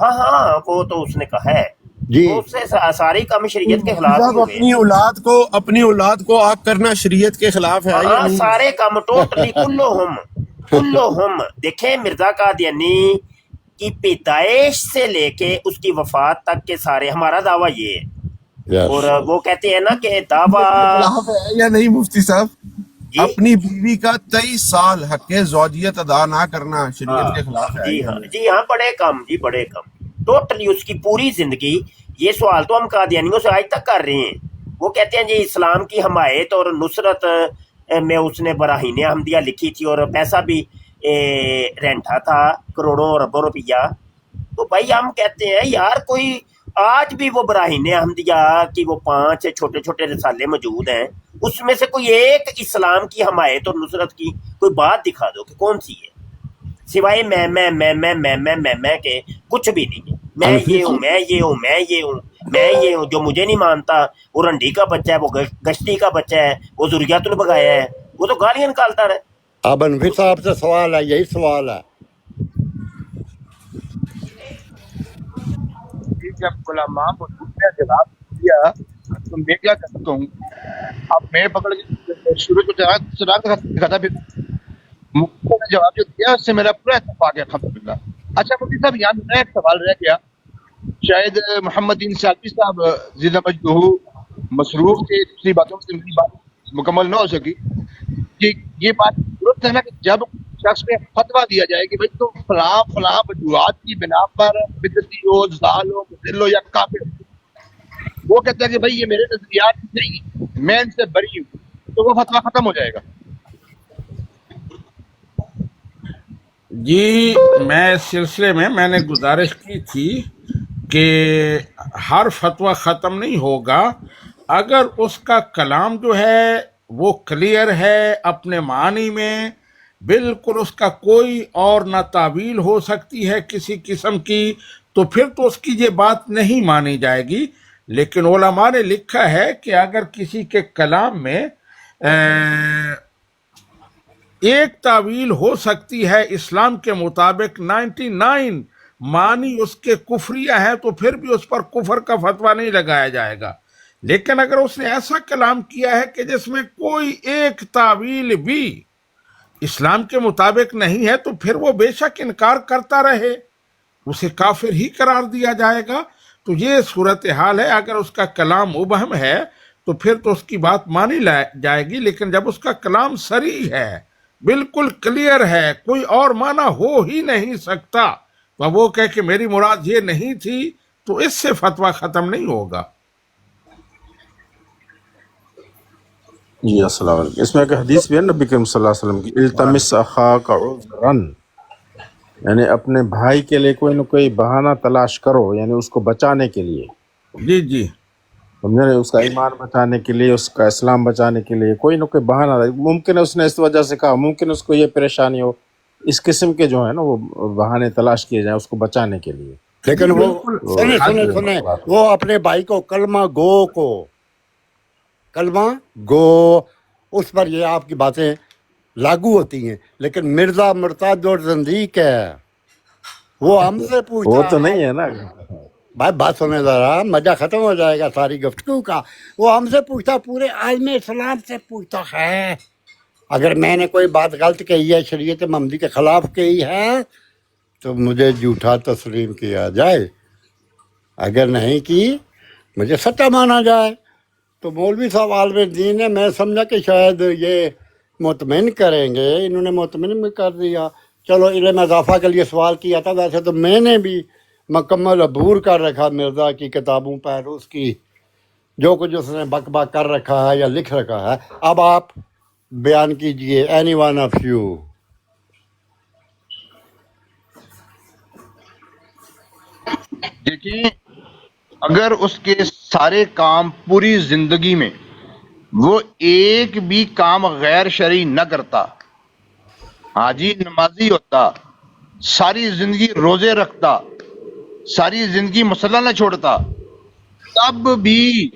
ہاں ہاں وہ تو اس نے کہا ہے جی تو اس سے سارے کام شریعت کے خلاف صاحب ہی ہوئے اپنی اولاد کو آگ کرنا شریعت کے خلاف ہے یا ہاں نہیں؟ سارے کام ٹوٹلی کلہم دیکھیں مرزا قادیانی کی پیدائش سے لے کے اس کی وفات تک کے سارے ہمارا دعویٰ یہ ہے یس اور وہ کہتے ہیں نا کہ دعویٰ خلاف ہے یا نہیں مفتی صاحب؟ جی اپنی بیوی کا 23 سال حق زوجیت ادا نہ کرنا شریعت کے خلاف ہے یا نہیں؟ جی ہاں بڑے کم ٹوٹلی اس کی پوری زندگی یہ سوال تو ہم قادیانیوں سے آج تک کر رہے ہیں وہ کہتے ہیں جی اسلام کی حمایت اور نصرت میں اس نے براہین احمدیہ لکھی تھی اور پیسہ بھی رینٹا تھا کروڑوں اربوں روپیہ تو بھائی ہم کہتے ہیں یار کوئی آج بھی وہ براہین احمدیہ کی وہ 5 چھوٹے چھوٹے رسالے موجود ہیں اس میں سے کوئی ایک اسلام کی حمایت اور نصرت کی کوئی بات دکھا دو کہ کون سی ہے سوائے میں کے کچھ بھی نہیں ہے میں یہ ہوں جو مجھے نہیں مانتا وہ رنڈی کا بچہ ہے وہ گشتی کا بچہ ہے وہ ذریات البغایا ہے وہ تو گالیاں نکالتا رہے اب انفی صاحب سے سوال ہے یہی سوال ہے جب علماء نے جواب دیا تو میں کیا کرتا ہوں اب میں پکڑ کے شروع کو دکھاتا پھر مفتی نے جواب جو دیا اس سے میرا پورا اتفاق ہے الحمدللہ. اچھا مفتی صاحب یہاں میرا ایک سوال رہ گیا شاید محمد دین سالوی صاحب زندہ مجدہ مصروف تھے دوسری باتوں سے میری بات مکمل نہ ہو سکی کہ یہ بات درست ہے نا کہ جب شخص پہ فتویٰ دیا جائے کہ بھائی تو فلاں وجوہات کی بنا پر بدعتی ہو ضال ہو مضل ہو یا کافر وہ کہتا ہے کہ بھائی یہ میرے نظریات نہیں میں ان سے بری ہوں تو وہ فتویٰ ختم ہو جائے گا. جی میں اس سلسلے میں نے گزارش کی تھی کہ ہر فتویٰ ختم نہیں ہوگا اگر اس کا کلام جو ہے وہ کلیئر ہے اپنے معنی میں بالکل اس کا کوئی اور نہ تعویل ہو سکتی ہے کسی قسم کی تو پھر تو اس کی یہ بات نہیں مانی جائے گی. لیکن علماء نے لکھا ہے کہ اگر کسی کے کلام میں ایک تعویل ہو سکتی ہے اسلام کے مطابق 99 معنی اس کے کفریہ ہیں تو پھر بھی اس پر کفر کا فتویٰ نہیں لگایا جائے گا. لیکن اگر اس نے ایسا کلام کیا ہے کہ جس میں کوئی ایک تعویل بھی اسلام کے مطابق نہیں ہے تو پھر وہ بے شک انکار کرتا رہے اسے کافر ہی قرار دیا جائے گا. تو یہ صورتحال ہے. اگر اس کا کلام مبہم ہے تو پھر تو اس کی بات مانی جائے گی لیکن جب اس کا کلام صریح ہے بالکل کلیئر ہے کوئی اور معنی ہو ہی نہیں سکتا تو وہ کہے کہ میری مراد یہ نہیں تھی تو اس سے فتویٰ ختم نہیں ہوگا. جی السلام علیکم. اس میں ایک حدیث بھی ہے نبی کریم صلی اللہ علیہ وسلم کی التمس اخاک عذرا یعنی اپنے بھائی کے لیے کوئی نہ کوئی بہانہ تلاش کرو یعنی اس کو بچانے کے لیے جی سمجھے اس کا ایمان بچانے کے لیے اس کا اسلام بچانے کے لیے کوئی نہ کوئی بہانہ ممکن ہے اس نے اس وجہ سے کہا ممکن اس کو یہ پریشانی ہو اس قسم کے جو ہے نا وہ بہانے تلاش کیے جائیں اس کو بچانے کے لیے. لیکن وہ سنے وہ اپنے بھائی کو کلمہ گو اس پر یہ آپ کی باتیں لاگو ہوتی ہیں لیکن مرزا مرتد اور زندیق ہے وہ ہم سے پوچھتا وہ تو نہیں ہے نا بھائی بات سنیں ذرا مزہ ختم ہو جائے گا ساری گفتگو کا. وہ ہم سے پوچھتا پورے عالم اسلام سے پوچھتا ہے اگر میں نے کوئی بات غلط کہی ہے شریعت محمدی کے خلاف کہی ہے تو مجھے جھوٹا تسلیم کیا جائے اگر نہیں کی مجھے سچا مانا جائے. تو مولوی صاحب عالم دین ہے میں سمجھا کہ شاید یہ مطمئن کریں گے انہوں نے مطمئن بھی کر دیا. چلو علم اضافہ کے لیے سوال کیا تھا ویسے تو میں نے بھی مکمل عبور کر رکھا مرزا کی کتابوں پر اس کی جو کچھ اس نے بک بک کر رکھا ہے یا لکھ رکھا ہے. اب آپ بیان کیجئے اینی ون آف یو. دیکھیں اگر اس کے سارے کام پوری زندگی میں وہ ایک بھی کام غیر شرعی نہ کرتا حاجی نمازی ہوتا ساری زندگی روزے رکھتا ساری زندگی مصلی نہ چھوڑتا تب بھی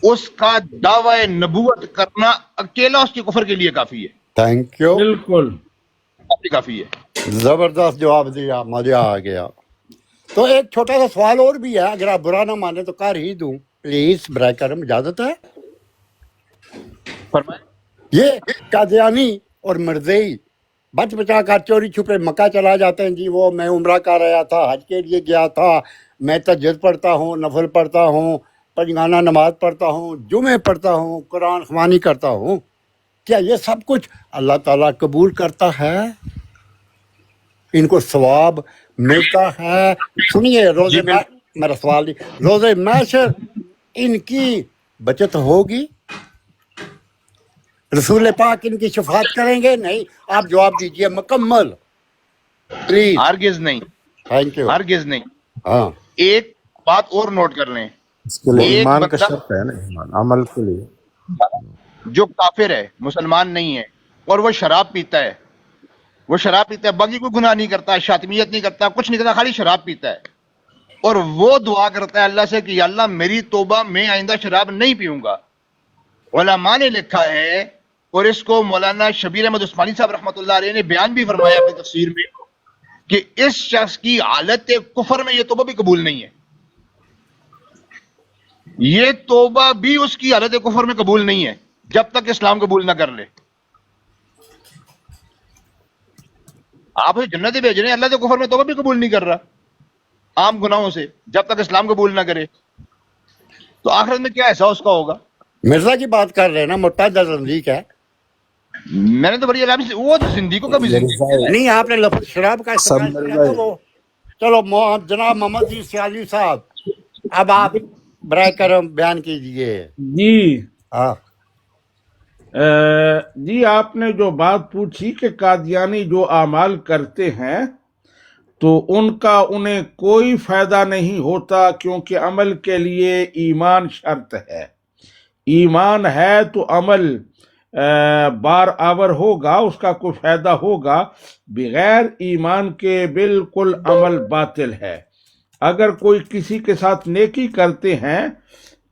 اس کا دعوی نبوت کرنا اکیلا اس کے کفر کے لیے کافی ہے. Thank you. بالکل بھی کافی ہے. زبردست جواب دیا, مزہ آ گیا. تو ایک چھوٹا سا سوال اور بھی ہے, اگر آپ برا نہ مانے تو کر ہی دوں پلیز, برائے کرم اجازت ہے؟ فرمائیں. یہ قادیانی اور مرزئی بچ بچا کر چوری چھپے مکہ چلا جاتے ہیں جی, وہ میں عمرہ کر رہا تھا, حج کے لیے گیا تھا, میں تہجد پڑھتا ہوں, نفل پڑھتا ہوں, پنجگانہ نماز پڑھتا ہوں, جمعے پڑھتا ہوں, قرآن خوانی کرتا ہوں, کیا یہ سب کچھ اللہ تعالیٰ قبول کرتا ہے؟ ان کو ثواب ملتا ہے؟ سنیے, روزے میرا سوال نہیں, روزے محشر ان کی بچت ہوگی؟ رسول پاک ان کی شفاعت کریں گے؟ نہیں, آپ جواب دیجئے مکمل پلیز. ہرگز نہیں, تھینک یو. ہرگز نہیں. ہاں, ایک بات اور نوٹ کر لیں, اس کے لیے ایک ایمان کا بندہ شرط ہے نا, ایمان عمل کے لیے. جو کافر ہے, مسلمان نہیں ہے, اور وہ شراب پیتا ہے, وہ شراب پیتا ہے, باقی کوئی گناہ نہیں کرتا, شاتمیت نہیں کرتا, کچھ نہیں کرتا, خالی شراب پیتا ہے, اور وہ دعا کرتا ہے اللہ سے کہ یا اللہ میری توبہ, میں آئندہ شراب نہیں پیوں گا. علماء نے لکھا ہے, اور اس کو مولانا شبیر احمد عثمانی صاحب رحمۃ اللہ علیہ نے بیان بھی فرمایا اپنی تفسیر میں, کہ اس شخص کی حالت کفر میں یہ توبہ بھی قبول نہیں ہے. یہ توبہ بھی اس کی حالت کفر میں قبول نہیں ہے جب تک اسلام قبول نہ کر لے. آپ اسے جنت بھیج رہے ہیں, اللہ کے کفر میں توبہ بھی قبول نہیں کر رہا عام گناہوں سے, جب تک اسلام قبول نہ کرے, تو آخرت میں کیا ایسا اس کا ہوگا؟ مرزا کی بات کر رہے ہیں نا, مرتد زندیق ہے. میں نے تو بڑی آرام سے, وہ زندگیوں کا بھی زندگی نہیں, آپ نے لفظ شراب کا استعمال کیا تو وہ, چلو جناب محمد جی سیالی صاحب, اب آپ برائے کرم بیان کیجئے. جی ہاں, جی آپ نے جو بات پوچھی کہ قادیانی جو اعمال کرتے ہیں تو ان کا انہیں کوئی فائدہ نہیں ہوتا, کیونکہ عمل کے لیے ایمان شرط ہے. ایمان ہے تو عمل بار آور ہوگا, اس کا کوئی فائدہ ہوگا. بغیر ایمان کے بالکل عمل باطل ہے. اگر کوئی کسی کے ساتھ نیکی کرتے ہیں,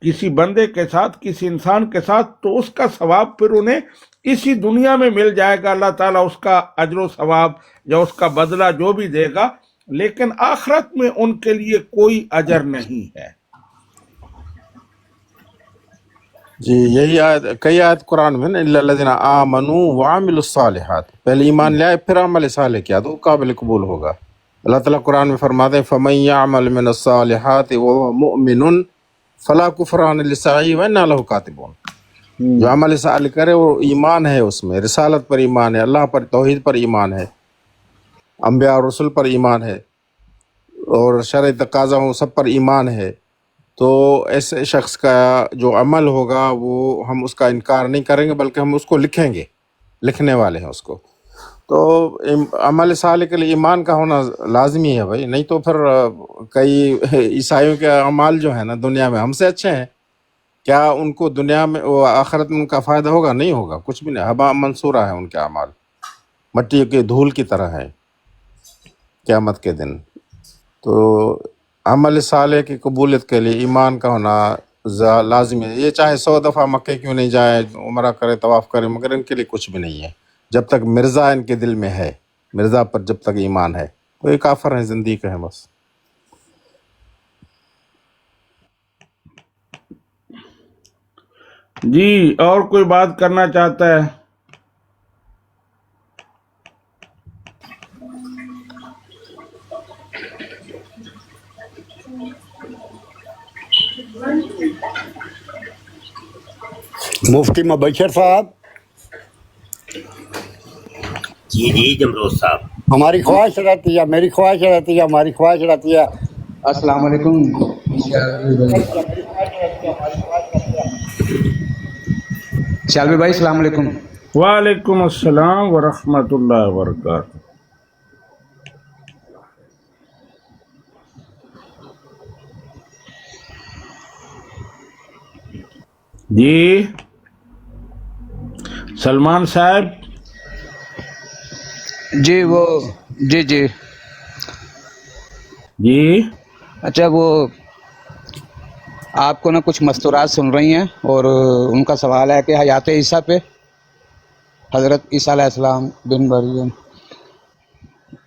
کسی بندے کے ساتھ, کسی انسان کے ساتھ, تو اس کا ثواب پھر انہیں اسی دنیا میں مل جائے گا. اللہ تعالیٰ اس کا اجر و ثواب یا اس کا بدلہ جو بھی دے گا, لیکن آخرت میں ان کے لیے کوئی اجر نہیں ہے. جی یہی آیت, کئی آیت قرآن میں نا, الا الذین آمنوا وعملوا الصالحات, پہلے ایمان لے آئے پھر عمل صالح کیا تو وہ قابل قبول ہوگا. اللہ تعالیٰ قرآن میں فرماتے ہیں فَمَن يَعْمَلْ مِنَ الصَّالِحَاتِ وَهُوَ مُؤْمِنٌ فَلَا كُفْرَانَ لِسَعِيهِ وَإِنَّا لَهُ كَاتِبُونَ. جو عمل صالح کرے وہ ایمان ہے, اس میں رسالت پر ایمان ہے, اللہ پر, توحید پر ایمان ہے, انبیاء اور رسول پر ایمان ہے, اور شرع تقاضا سب پر ایمان ہے. تو ایسے شخص کا جو عمل ہوگا وہ ہم اس کا انکار نہیں کریں گے, بلکہ ہم اس کو لکھیں گے, لکھنے والے ہیں اس کو. تو عمل صالح کے لیے ایمان کا ہونا لازمی ہے بھائی, نہیں تو پھر کئی عیسائیوں کے اعمال جو ہیں نا دنیا میں ہم سے اچھے ہیں, کیا ان کو دنیا میں وہ آخرت میں ان کا فائدہ ہوگا؟ نہیں ہوگا, کچھ بھی نہیں. ہبا منصورہ ہے ان کے اعمال, مٹی کے دھول کی طرح ہے قیامت کے دن. تو عمل صالح کی قبولیت کے لیے ایمان کا ہونا لازمی ہے. یہ چاہے 100 دفعہ مکے کیوں نہیں جائے, عمرہ کرے, طواف کرے, مگر ان کے لیے کچھ بھی نہیں ہے جب تک مرزا ان کے دل میں ہے, مرزا پر جب تک ایمان ہے. تو یہ کافر ہیں, زندیق ہیں بس. جی اور کوئی بات کرنا چاہتا ہے؟ مفتی مبشر صاحب. جی جی جمروز صاحب. ہماری خواہش رہتی ہے, میری خواہش رہتی ہے, ہماری خواہش رہتی ہے. السلام علیکم. شالوی بھائی السلام علیکم. وعلیکم السلام ورحمۃ اللہ وبرکاتہ. جی سلمان صاحب. جی وہ جی جی جی اچھا, وہ آپ کو نا کچھ مستورات سن رہی ہیں, اور ان کا سوال ہے کہ حیات عیسیٰ پہ, حضرت عیسیٰ علیہ السلام بن مریم,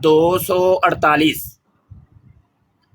248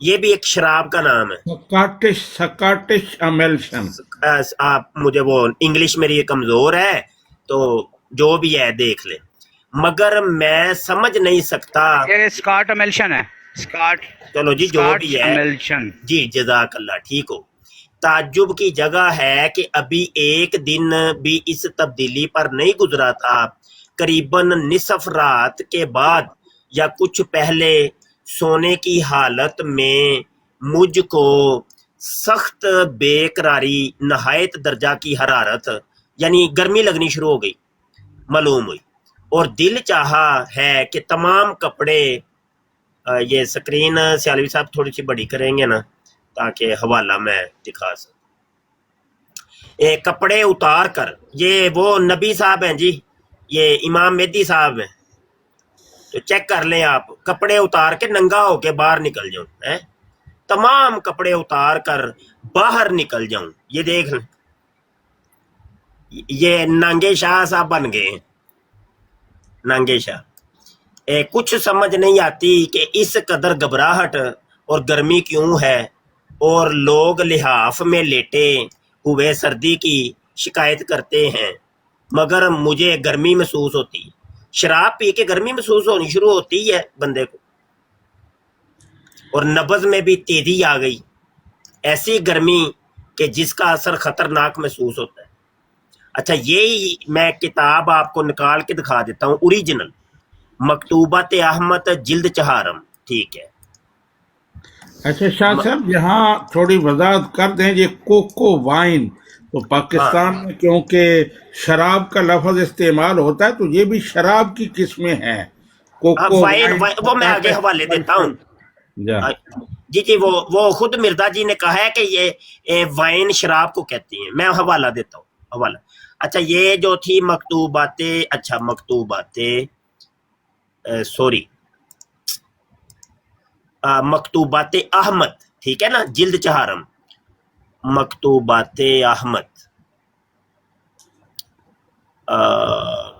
یہ بھی ایک شراب کا نام ہے. سکاٹش املشن. آپ مجھے وہ انگلش میری یہ کمزور ہے تو جو بھی ہے دیکھ لیں، مگر میں سمجھ نہیں سکتا. یہ اسکاٹ املشن ہے. اسکاٹ، چلو جی جو بھی ہے املشن. جی جزاک اللہ، ٹھیک ہو. تعجب کی جگہ ہے کہ ابھی ایک دن بھی اس تبدیلی پر نہیں گزرا تھا. قریباً نصف رات کے بعد یا کچھ پہلے سونے کی حالت میں مجھ کو سخت بے قراری، نہایت درجہ کی حرارت یعنی گرمی لگنی شروع ہو گئی معلوم ہوئی، اور دل چاہا ہے کہ تمام کپڑے یہ سکرین سیالوی صاحب تھوڑی سی بڑی کریں گے نا تاکہ حوالہ میں دکھا سکوں. کپڑے اتار کر، یہ وہ نبی صاحب ہیں جی، یہ امام مہدی صاحب ہیں، تو چیک کر لیں آپ. کپڑے اتار کے ننگا ہو کے باہر نکل جاؤں، تمام کپڑے اتار کر باہر نکل جاؤں. یہ دیکھ لیں، یہ نانگے شاہ صاحب بن گئے ہیں، نانگے شاہ. کچھ سمجھ نہیں آتی کہ اس قدر گھبراہٹ اور گرمی کیوں ہے، اور لوگ لحاف میں لیٹے ہوئے سردی کی شکایت کرتے ہیں مگر مجھے گرمی محسوس ہوتی ہے. شراب پی کے گرمی محسوس ہونی شروع ہوتی ہے بندے کو، اور نبض میں بھی تیزی آ گئی، ایسی گرمی کہ جس کا اثر خطرناک محسوس ہوتا ہے. اچھا یہی میں کتاب آپ کو نکال کے دکھا دیتا ہوں، اوریجنل مکتوبات احمد جلد چہارم. ٹھیک ہے. اچھا شاہ صاحب یہاں تھوڑی وضاحت کر دیں، یہ کوکو وائن تو پاکستان میں کیونکہ شراب کا لفظ استعمال ہوتا ہے تو یہ بھی شراب کی قسمیں ہیں. کوکو وائن وہ میں آگے حوالے دیتا ہوں. جی جی وہ خود مرزا جی نے کہا ہے کہ یہ وائن شراب کو کہتی ہیں. میں حوالہ دیتا ہوں، حوالہ. اچھا یہ جو تھی مکتوبات، اچھا مکتوبات مکتوبات احمد، ٹھیک ہے نا، جلد چہارم مکتوبات احمد.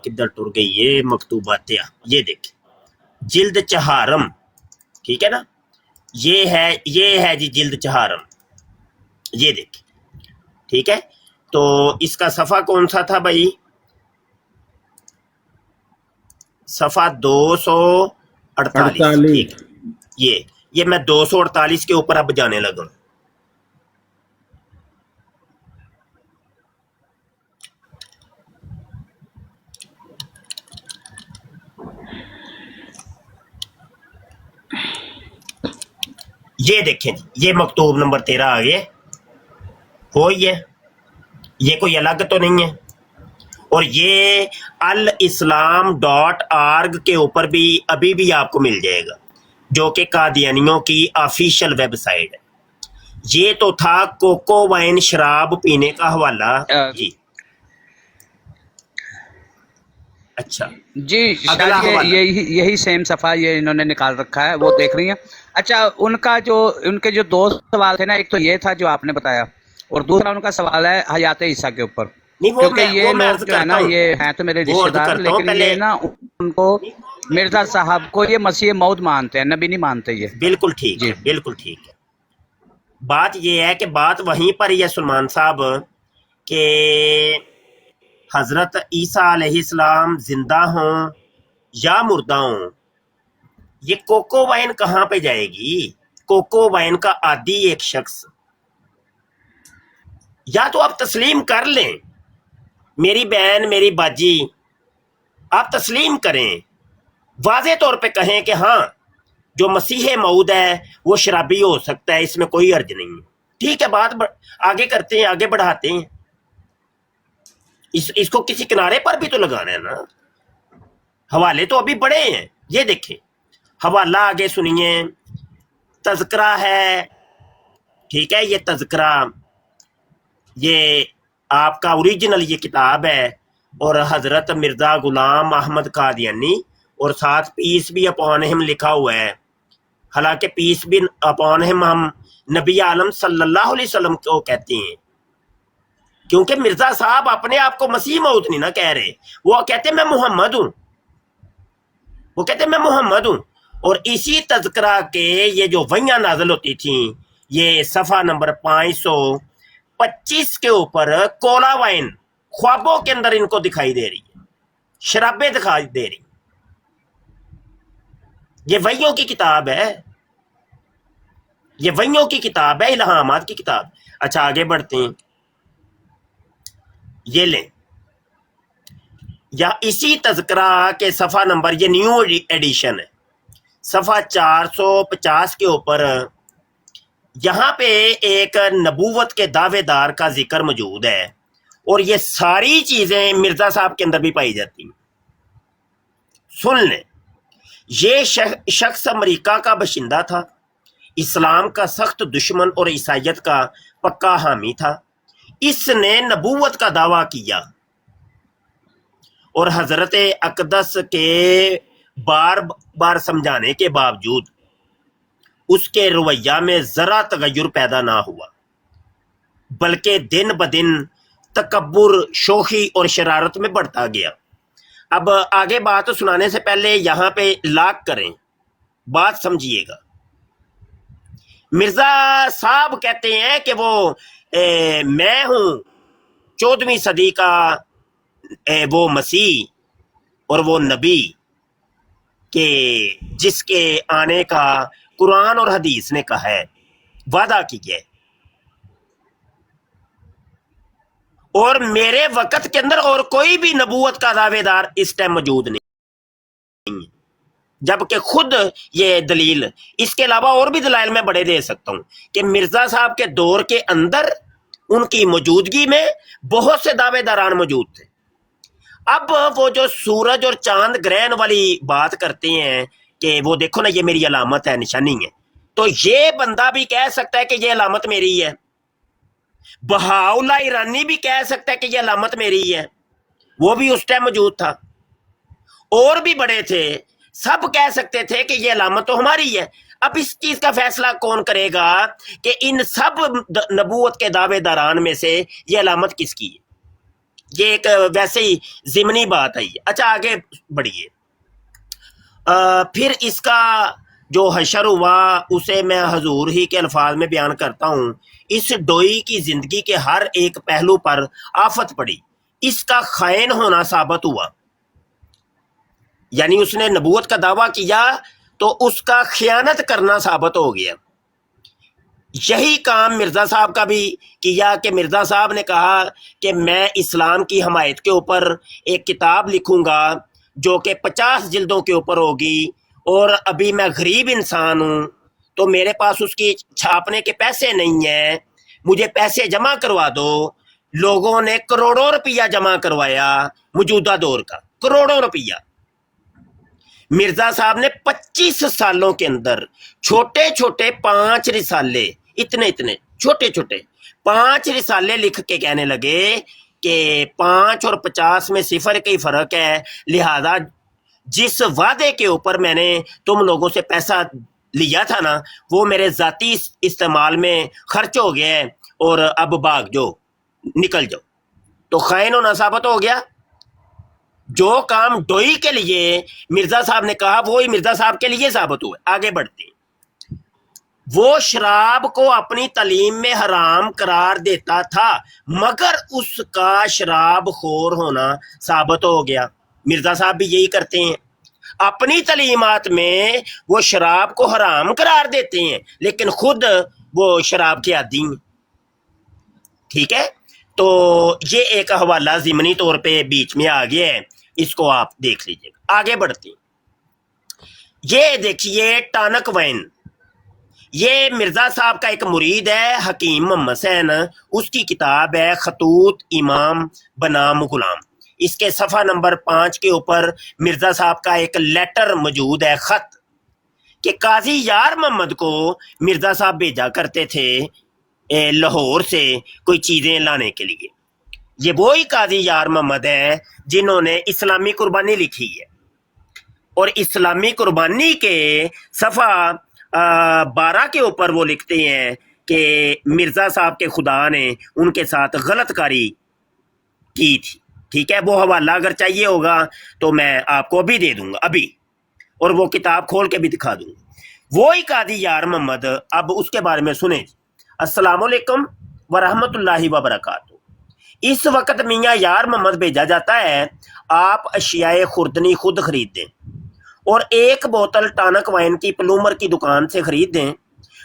کدھر ٹر گئی یہ مکتوبات؟ یہ دیکھ جلد چہارم، ٹھیک ہے نا، یہ ہے جی جلد چہارم، یہ دیکھ، ٹھیک ہے. تو اس کا صفحہ کون سا تھا بھائی؟ صفحہ 248. ٹھیک، یہ میں 248 کے اوپر اب جانے لگا. یہ دیکھیں یہ مکتوب نمبر 13 آ گیا ہو، یہ کوئی الگ تو نہیں ہے. اور یہ الاسلام.org کے اوپر بھی ابھی بھی آپ کو مل جائے گا، جو کہ قادیانیوں کی آفیشیل ویب سائٹ ہے. یہ تو تھا کوکو وائن شراب پینے کا حوالہ. جی اچھا جی یہی سیم صفحہ یہ انہوں نے نکال رکھا ہے، وہ دیکھ رہی ہیں. اچھا ان کے جو دو سوال تھے نا، ایک تو یہ تھا جو آپ نے بتایا، اور دوسرا ان کا سوال ہے حیات عیسیٰ کے اوپر. کیونکہ یہ لوگ جو ہے نا یہ ہیں تو میرے رشتے دار، لیکن یہ نا ان کو مرزا صاحب کو یہ مسیح موعود مانتے ہیں، نبی نہیں مانتے. یہ بالکل ٹھیک ہے، بالکل ٹھیک ہے. بات یہ ہے کہ بات وہیں پر ہی ہے سلمان صاحب کہ حضرت عیسیٰ علیہ السلام زندہ ہوں یا مردہ ہوں، یہ کوکو وائن کہاں پہ جائے گی؟ کوکو وائن کا عادی ایک شخص، یا تو آپ تسلیم کر لیں، میری بہن میری باجی آپ تسلیم کریں، واضح طور پہ کہیں کہ ہاں جو مسیح موعود ہے وہ شرابی ہو سکتا ہے، اس میں کوئی حرج نہیں ہے. ٹھیک ہے، بات آگے کرتے ہیں، آگے بڑھاتے ہیں. اس کو کسی کنارے پر بھی تو لگانا ہے نا. حوالے تو ابھی بڑے ہیں، یہ دیکھیں حوالہ آگے سنیے. تذکرہ ہے، ٹھیک ہے، یہ تذکرہ یہ آپ کا اوریجنل یہ کتاب ہے، اور حضرت مرزا غلام احمد قادیانی، اور ساتھ پیس بھی اپون ہم لکھا ہوا ہے. حالانکہ پیس بھی اپون ہم نبی عالم صلی اللہ علیہ وسلم کو کہتے ہیں، کیونکہ مرزا صاحب اپنے آپ کو مسیح موعود نہیں نہ کہہ رہے، وہ کہتے ہیں میں محمد ہوں، وہ کہتے ہیں میں محمد ہوں. اور اسی تذکرہ کے یہ جو وحیاں نازل ہوتی تھیں، یہ صفحہ نمبر 525 کے اوپر کولا وائن خوابوں کے اندر ان کو دکھائی دے رہی ہے، شرابیں دکھائی دے رہی. یہ وحیوں کی کتاب ہے، یہ وحیوں کی کتاب ہے، الہامات کی کتاب. اچھا آگے بڑھتے ہیں. یہ لیں، یا اسی تذکرہ کے صفحہ نمبر، یہ نیو ایڈیشن ہے، صفحہ 450 کے اوپر یہاں پہ ایک نبوت کے دعوے دار کا ذکر موجود ہے، اور یہ ساری چیزیں مرزا صاحب کے اندر بھی پائی جاتی ہیں. سن لیں، یہ شخص امریکہ کا باشندہ تھا، اسلام کا سخت دشمن اور عیسائیت کا پکا حامی تھا. اس نے نبوت کا دعویٰ کیا اور حضرت اقدس کے بار بار سمجھانے کے باوجود اس کے رویہ میں ذرا تغیر پیدا نہ ہوا، بلکہ دن بدن تکبر، شوخی اور شرارت میں بڑھتا گیا. اب آگے بات سنانے سے پہلے یہاں پہ لاک کریں، بات سمجھیے گا. مرزا صاحب کہتے ہیں کہ وہ میں ہوں 14ویں صدی کا وہ مسیح اور وہ نبی کہ جس کے آنے کا قرآن اور حدیث نے کہا ہے، وعدہ کیا ہے، اور میرے وقت کے اندر اور کوئی بھی نبوت کا دعوے دار اس ٹائم موجود نہیں ہے. جبکہ خود یہ دلیل، اس کے علاوہ اور بھی دلائل میں بڑے دے سکتا ہوں کہ مرزا صاحب کے دور کے اندر ان کی موجودگی میں بہت سے دعوے داران موجود تھے. اب وہ جو سورج اور چاند گرہن والی بات کرتے ہیں کہ وہ دیکھو نا یہ میری علامت ہے، نشانی ہے، تو یہ بندہ بھی کہہ سکتا ہے کہ یہ علامت میری ہے، بہاؤاللہ ایرانی بھی کہہ سکتا ہے کہ یہ علامت میری ہے، وہ بھی اس ٹائم موجود تھا. اور بھی بڑے تھے، سب کہہ سکتے تھے کہ یہ علامت تو ہماری ہے. اب اس چیز کا فیصلہ کون کرے گا کہ ان سب نبوت کے دعوے داران میں سے یہ علامت کس کی ہے؟ یہ ایک ویسے ہی ضمنی بات ہے. اچھا آگے بڑھیے. پھر اس کا جو حشر ہوا اسے میں حضور ہی کے الفاظ میں بیان کرتا ہوں. اس ڈوئی کی زندگی کے ہر ایک پہلو پر آفت پڑی، اس کا خائن ہونا ثابت ہوا. یعنی اس نے نبوت کا دعویٰ کیا تو اس کا خیانت کرنا ثابت ہو گیا. یہی کام مرزا صاحب کا بھی کیا کہ مرزا صاحب نے کہا کہ میں اسلام کی حمایت کے اوپر ایک کتاب لکھوں گا جو کہ 50 جلدوں کے اوپر ہوگی، اور ابھی میں غریب انسان ہوں تو میرے پاس اس کی چھاپنے کے پیسے نہیں ہیں، مجھے پیسے جمع کروا دو. لوگوں نے کروڑوں روپیہ جمع کروایا، موجودہ دور کا کروڑوں روپیہ. مرزا صاحب نے 25 سالوں کے اندر چھوٹے چھوٹے 5 رسالے، اتنے چھوٹے چھوٹے 5 رسالے لکھ کے کہنے لگے کہ 5 اور 50 میں صفر کا ہی فرق ہے، لہذا جس وعدے کے اوپر میں نے تم لوگوں سے پیسہ لیا تھا نا وہ میرے ذاتی استعمال میں خرچ ہو گیا ہے، اور اب بھاگ جاؤ، نکل جاؤ. تو خائن ہونا ثابت ہو گیا. جو کام ڈوئی کے لیے مرزا صاحب نے کہا وہی مرزا صاحب کے لیے ثابت ہوئے. آگے بڑھتے ہیں. وہ شراب کو اپنی تعلیم میں حرام قرار دیتا تھا مگر اس کا شراب خور ہونا ثابت ہو گیا. مرزا صاحب بھی یہی کرتے ہیں، اپنی تعلیمات میں وہ شراب کو حرام قرار دیتے ہیں لیکن خود وہ شراب کے عادی ہیں. ٹھیک ہے، تو یہ ایک حوالہ ضمنی طور پہ بیچ میں آ گیا ہے، اس کو آپ دیکھ لیجیے. آگے بڑھتے ہیں. یہ دیکھیے ٹانک وین، یہ مرزا صاحب کا ایک مرید ہے حکیم محمد حسین، اس کی کتاب ہے خطوط امام بنام غلام. اس کے صفحہ نمبر 5 کے اوپر مرزا صاحب کا ایک لیٹر موجود ہے، خط، کہ قاضی یار محمد کو مرزا صاحب بھیجا کرتے تھے لاہور سے کوئی چیزیں لانے کے لیے. یہ وہی قاضی یار محمد ہے جنہوں نے اسلامی قربانی لکھی ہے، اور اسلامی قربانی کے صفحہ 12 کے اوپر وہ لکھتے ہیں کہ مرزا صاحب کے خدا نے ان کے ساتھ غلط کاری کی تھی. ٹھیک ہے، وہ حوالہ اگر چاہیے ہوگا تو میں آپ کو ابھی دے دوں گا ابھی. اور وہ کتاب کھول کے بھی دکھا دوں گا. وہی قاضی یار محمد اب اس کے بارے میں سنیں. السلام علیکم ورحمۃ اللہ وبرکاتہ. اس وقت میاں یار محمد بھیجا جاتا ہے آپ اشیاء خوردنی خود خرید دیں اور ایک بوتل ٹانک وائن کی پلومر کی دکان سے خرید دیں،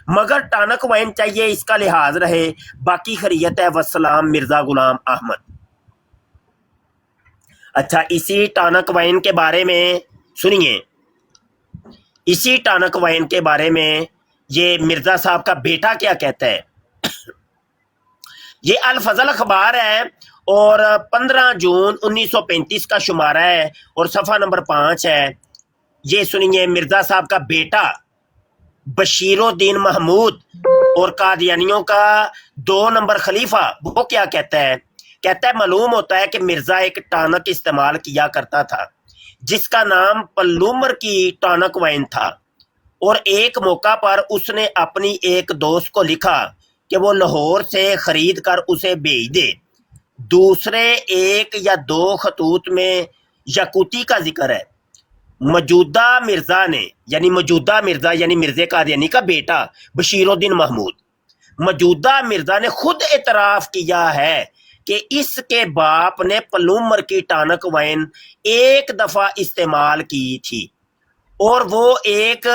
مگر ٹانک وائن چاہیے، اس کا لحاظ رہے، باقی خیریت ہے. وسلام مرزا غلام احمد. اچھا اسی ٹانک وائن کے بارے میں سنیے، اسی ٹانک وائن کے بارے میں یہ مرزا صاحب کا بیٹا کیا کہتا ہے. یہ الفضل اخبار ہے اور 15 جون 1935 کا شمارہ ہے اور صفحہ نمبر 5 ہے. یہ سنیے، مرزا صاحب کا بیٹا بشیر الدین محمود اور قادیانیوں کا 2 نمبر خلیفہ وہ کیا کہتا ہے. کہتا ہے معلوم ہوتا ہے کہ مرزا ایک ٹانک استعمال کیا کرتا تھا جس کا نام پلومر کی ٹانک وائن تھا، اور ایک موقع پر اس نے اپنی ایک دوست کو لکھا کہ وہ لاہور سے خرید کر اسے بھیج دے. دوسرے 1 یا 2 خطوط میں یاقوتی کا ذکر ہے. موجودہ مرزا نے یعنی مرزا قادیانی کا بیٹا بشیر الدین محمود، موجودہ مرزا نے خود اعتراف کیا ہے کہ اس کے باپ نے پلومر کی ٹانک وائن ایک دفعہ استعمال کی تھی، اور وہ ایک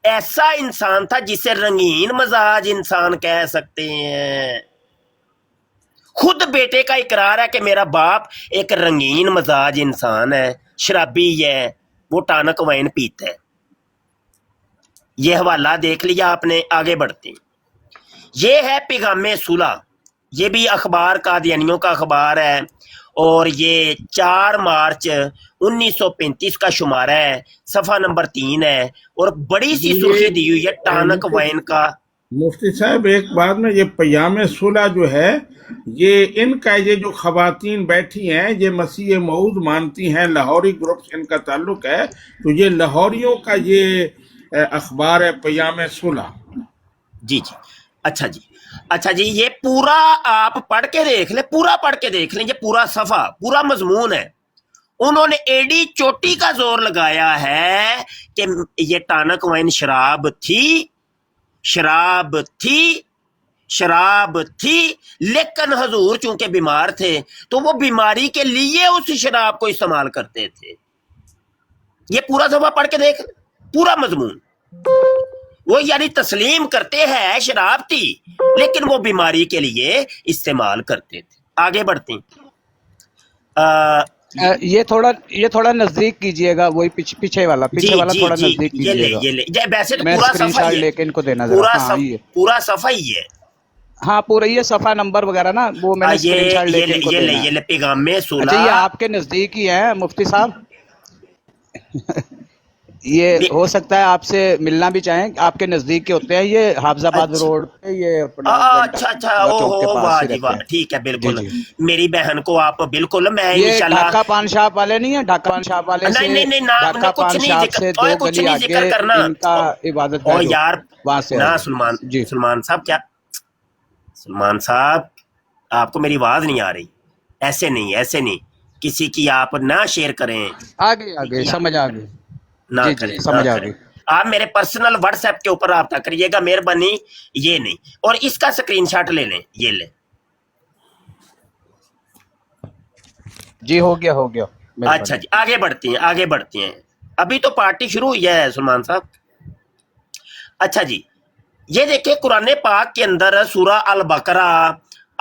ایسا انسان تھا جسے رنگین مزاج انسان کہہ سکتے ہیں. خود بیٹے کا اقرار ہے کہ میرا باپ ایک رنگین مزاج انسان ہے، شرابی ہے، وہ ٹانک وائن پیتا ہے. یہ حوالہ دیکھ لیا آپ نے. آگے بڑھتے ہیں. یہ ہے پیغام صلح، یہ بھی اخبار قادیانیوں کا اخبار ہے اور یہ 4 مارچ 1935 کا شمارہ ہے، صفحہ نمبر 3 ہے اور بڑی سی سرخی دی ہوئی ہے ٹانک وائن کا. مفتی صاحب ایک بات میں، یہ پیام صلح جو ہے یہ ان کا یہ جو خواتین بیٹھی ہیں یہ مسیح موعود مانتی ہیں، لاہوری گروپ سے ان کا تعلق ہے، تو یہ لاہوریوں کا یہ اخبار ہے پیام صلح. جی اچھا جی یہ پورا آپ پڑھ کے دیکھ لیں، پورا پڑھ کے دیکھ لیں، یہ پورا صفحہ پورا مضمون ہے. انہوں نے ایڈی چوٹی کا زور لگایا ہے کہ یہ ٹانک وائن شراب تھی، لیکن حضور چونکہ بیمار تھے تو وہ بیماری کے لیے اس شراب کو استعمال کرتے تھے. یہ پورا صفحہ پڑھ کے دیکھ، پورا مضمون. وہ یعنی تسلیم کرتے ہیں شراب تھی لیکن وہ بیماری کے لیے استعمال کرتے تھے. آگے بڑھتے ہیں. یہ تھوڑا نزدیک کیجئے گا، وہی پیچھے والا تھوڑا نزدیک کیجئے گا. ویسے تو میں پورا اسکرین صفحہ شاٹ ہی لے کے ان کو دینا ذرا. پورا صفحہ ہی ہے. ہاں پورا یہ صفحہ نمبر وغیرہ نا وہ میں نے اسکرین شاٹ لے کے ان کو دینا ہے. یہ پیغام صلح. اچھا یہ آپ کے نزدیک ہی ہیں مفتی صاحب. یہ ہو سکتا ہے آپ سے ملنا بھی چاہیں، آپ کے نزدیک کے ہوتے ہیں. یہ حافظ آباد روڈ پہ یہ اچھا واہ جی واہ، ٹھیک ہے بالکل. میری بہن کو آپ بالکل، میں انشاءاللہ ڈھاکہ پان شاپ والے نہیں ہیں، ڈھاکہ پان شاپ والے سے ڈھاکہ پان شاپ سے 2 گلی آگے ان کا عبادت او یار وہاں سے نا سلمان صاحب، کیا سلمان صاحب آپ کو میری آواز نہیں آ رہی؟ ایسے نہیں کسی کی آپ نہ شیئر کریں. آگے سمجھ آ گئی. نہ کریں، سمجھ آ گئی. آپ میرے پرسنل واٹس ایپ کے اوپر رابطہ کریے گا مہربانی. یہ نہیں، اور اس کا اسکرین شاٹ لے لیں. یہ لیں جی، ہو گیا. اچھا جی آگے بڑھتے ہیں. ابھی تو پارٹی شروع ہوئی ہے سلمان صاحب. اچھا جی یہ دیکھیں قرآن پاک کے اندر سورہ البقرہ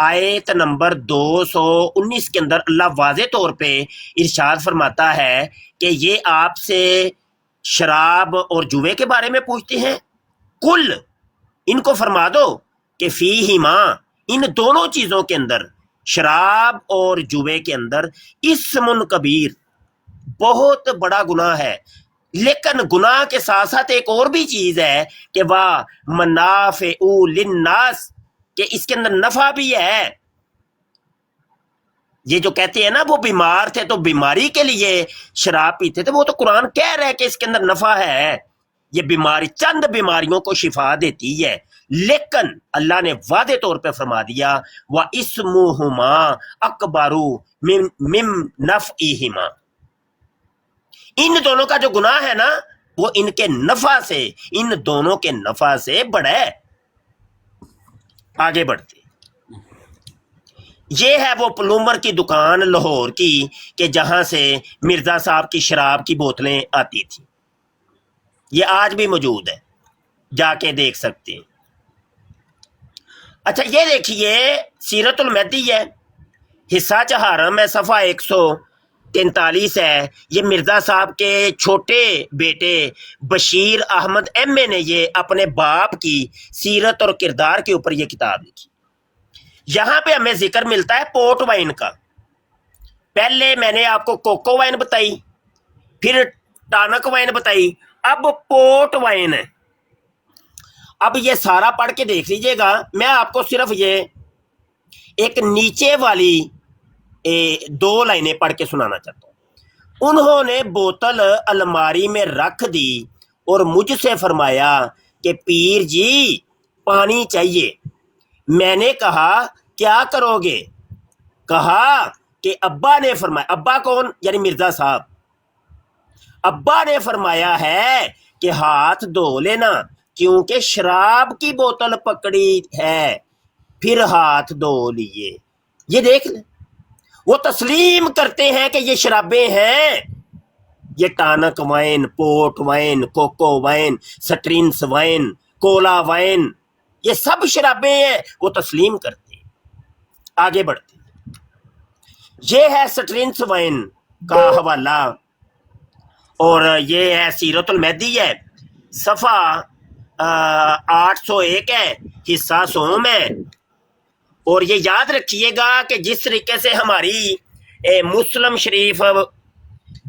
آیت نمبر 219 کے اندر اللہ واضح طور پہ ارشاد فرماتا ہے کہ یہ آپ سے شراب اور جوے کے بارے میں پوچھتے ہیں. کل ان کو فرما دو کہ فیہما، ان دونوں چیزوں کے اندر، شراب اور جوے کے اندر، اسم کبیر، بہت بڑا گناہ ہے. لیکن گناہ کے ساتھ ساتھ ایک اور بھی چیز ہے کہ وہ منافع للناس، کہ اس کے اندر نفع بھی ہے. یہ جو کہتے ہیں نا وہ بیمار تھے تو بیماری کے لیے شراب پیتے تھے، وہ تو قرآن کہہ رہا ہے کہ اس کے اندر نفع ہے. یہ بیماری چند بیماریوں کو شفا دیتی ہے، لیکن اللہ نے واضح طور پہ فرما دیا وَإِسْمُهُمَا أَكْبَرُ مِن نَفْعِهِمَا. ان دونوں کا جو گناہ ہے نا وہ ان کے نفع سے، ان دونوں کے نفع سے بڑا ہے۔ آگے بڑھتے، یہ ہے وہ پلومر کی دکان لاہور کی کہ جہاں سے مرزا صاحب کی شراب کی بوتلیں آتی تھیں، یہ آج بھی موجود ہے، جا کے دیکھ سکتے ہیں۔ اچھا یہ دیکھیے سیرت المہدی ہے، حصہ چہارم ہے، صفحہ 143 ہے۔ یہ مرزا صاحب کے چھوٹے بیٹے بشیر احمد ایم اے نے یہ اپنے باپ کی سیرت اور کردار کے اوپر یہ کتاب لکھی۔ یہاں پہ ہمیں ذکر ملتا ہے پورٹ وائن کا۔ پہلے میں نے آپ کو کوکو وائن بتائی، پھر ٹانک وائن بتائی، اب پورٹ وائن ہے۔ اب یہ سارا پڑھ کے دیکھ لیجئے گا، میں آپ کو صرف یہ ایک نیچے والی 2 لائنیں پڑھ کے سنانا چاہتا ہوں۔ انہوں نے بوتل الماری میں رکھ دی اور مجھ سے فرمایا کہ پیر جی پانی چاہیے۔ میں نے کہا کیا کرو گے؟ کہا کہ ابا نے فرمایا، ابا کون؟ یعنی مرزا صاحب، ابا نے فرمایا ہے کہ ہاتھ دھو لینا کیونکہ شراب کی بوتل پکڑی ہے، پھر ہاتھ دھو لیے۔ یہ دیکھ لیں، وہ تسلیم کرتے ہیں کہ یہ شرابیں ہیں، یہ ٹانک وائن، پورٹ وائن، کوکو وائن، سٹرینس وائن، کولا وائن، یہ سب شرابیں ہیں، وہ تسلیم کرتے ہیں۔ آگے بڑھتے ہیں، یہ ہے سٹرینس وائن کا حوالہ، اور یہ ہے سیرت المہدی ہے، صفحہ 801 ہے، حصہ سوم ہے۔ اور یہ یاد رکھیے گا کہ جس طریقے سے ہماری مسلم شریف،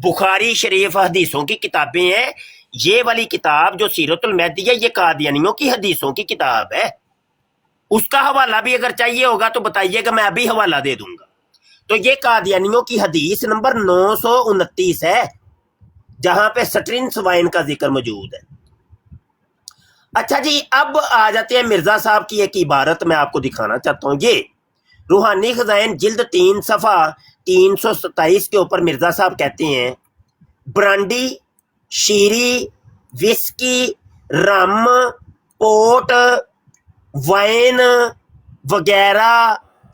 بخاری شریف حدیثوں کی کتابیں ہیں، یہ والی کتاب جو سیرت المہدی ہے یہ قادیانیوں کی حدیثوں کی کتاب ہے۔ اس کا حوالہ بھی اگر چاہیے ہوگا تو بتائیے گا، میں ابھی حوالہ دے دوں گا۔ تو یہ قادیانیوں کی حدیث نمبر 929 ہے، جہاں پہ سٹرینس وائن کا ذکر موجود ہے۔ اچھا جی، اب آ جاتے ہیں مرزا صاحب کی ایک عبارت میں آپ کو دکھانا چاہتا ہوں۔ یہ روحانی خزائن جلد 3 صفحہ 327 کے اوپر مرزا صاحب کہتے ہیں برانڈی، شیری، وسکی، رم، پورٹ، وائن وغیرہ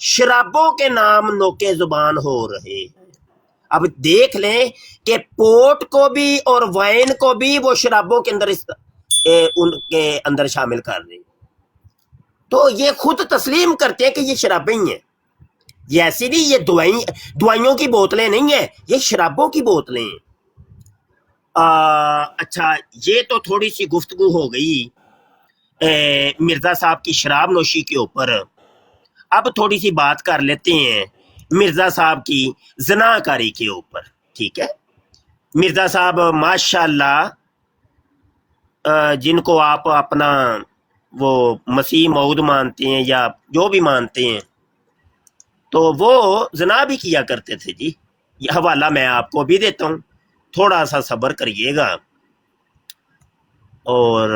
شرابوں کے نام نوکے زبان ہو رہے ہیں۔ اب دیکھ لیں کہ پورٹ کو بھی اور وائن کو بھی وہ شرابوں کے اندر ان کے اندر شامل کر رہے ہیں۔ تو یہ خود تسلیم کرتے ہیں کہ یہ شرابیں ہی ہیں، یہ ایسی نہیں، یہ دوائیوں کی بوتلیں نہیں ہیں، یہ شرابوں کی بوتلیں ہیں۔ اچھا یہ تو تھوڑی سی گفتگو ہو گئی مرزا صاحب کی شراب نوشی کے اوپر۔ اب تھوڑی سی بات کر لیتے ہیں مرزا صاحب کی زنا کاری کے اوپر، ٹھیک ہے؟ مرزا صاحب ماشاءاللہ جن کو آپ اپنا وہ مسیح موعود مانتے ہیں یا جو بھی مانتے ہیں، تو وہ زنا بھی کیا کرتے تھے جی۔ یہ حوالہ میں آپ کو بھی دیتا ہوں، تھوڑا سا صبر کریے گا۔ اور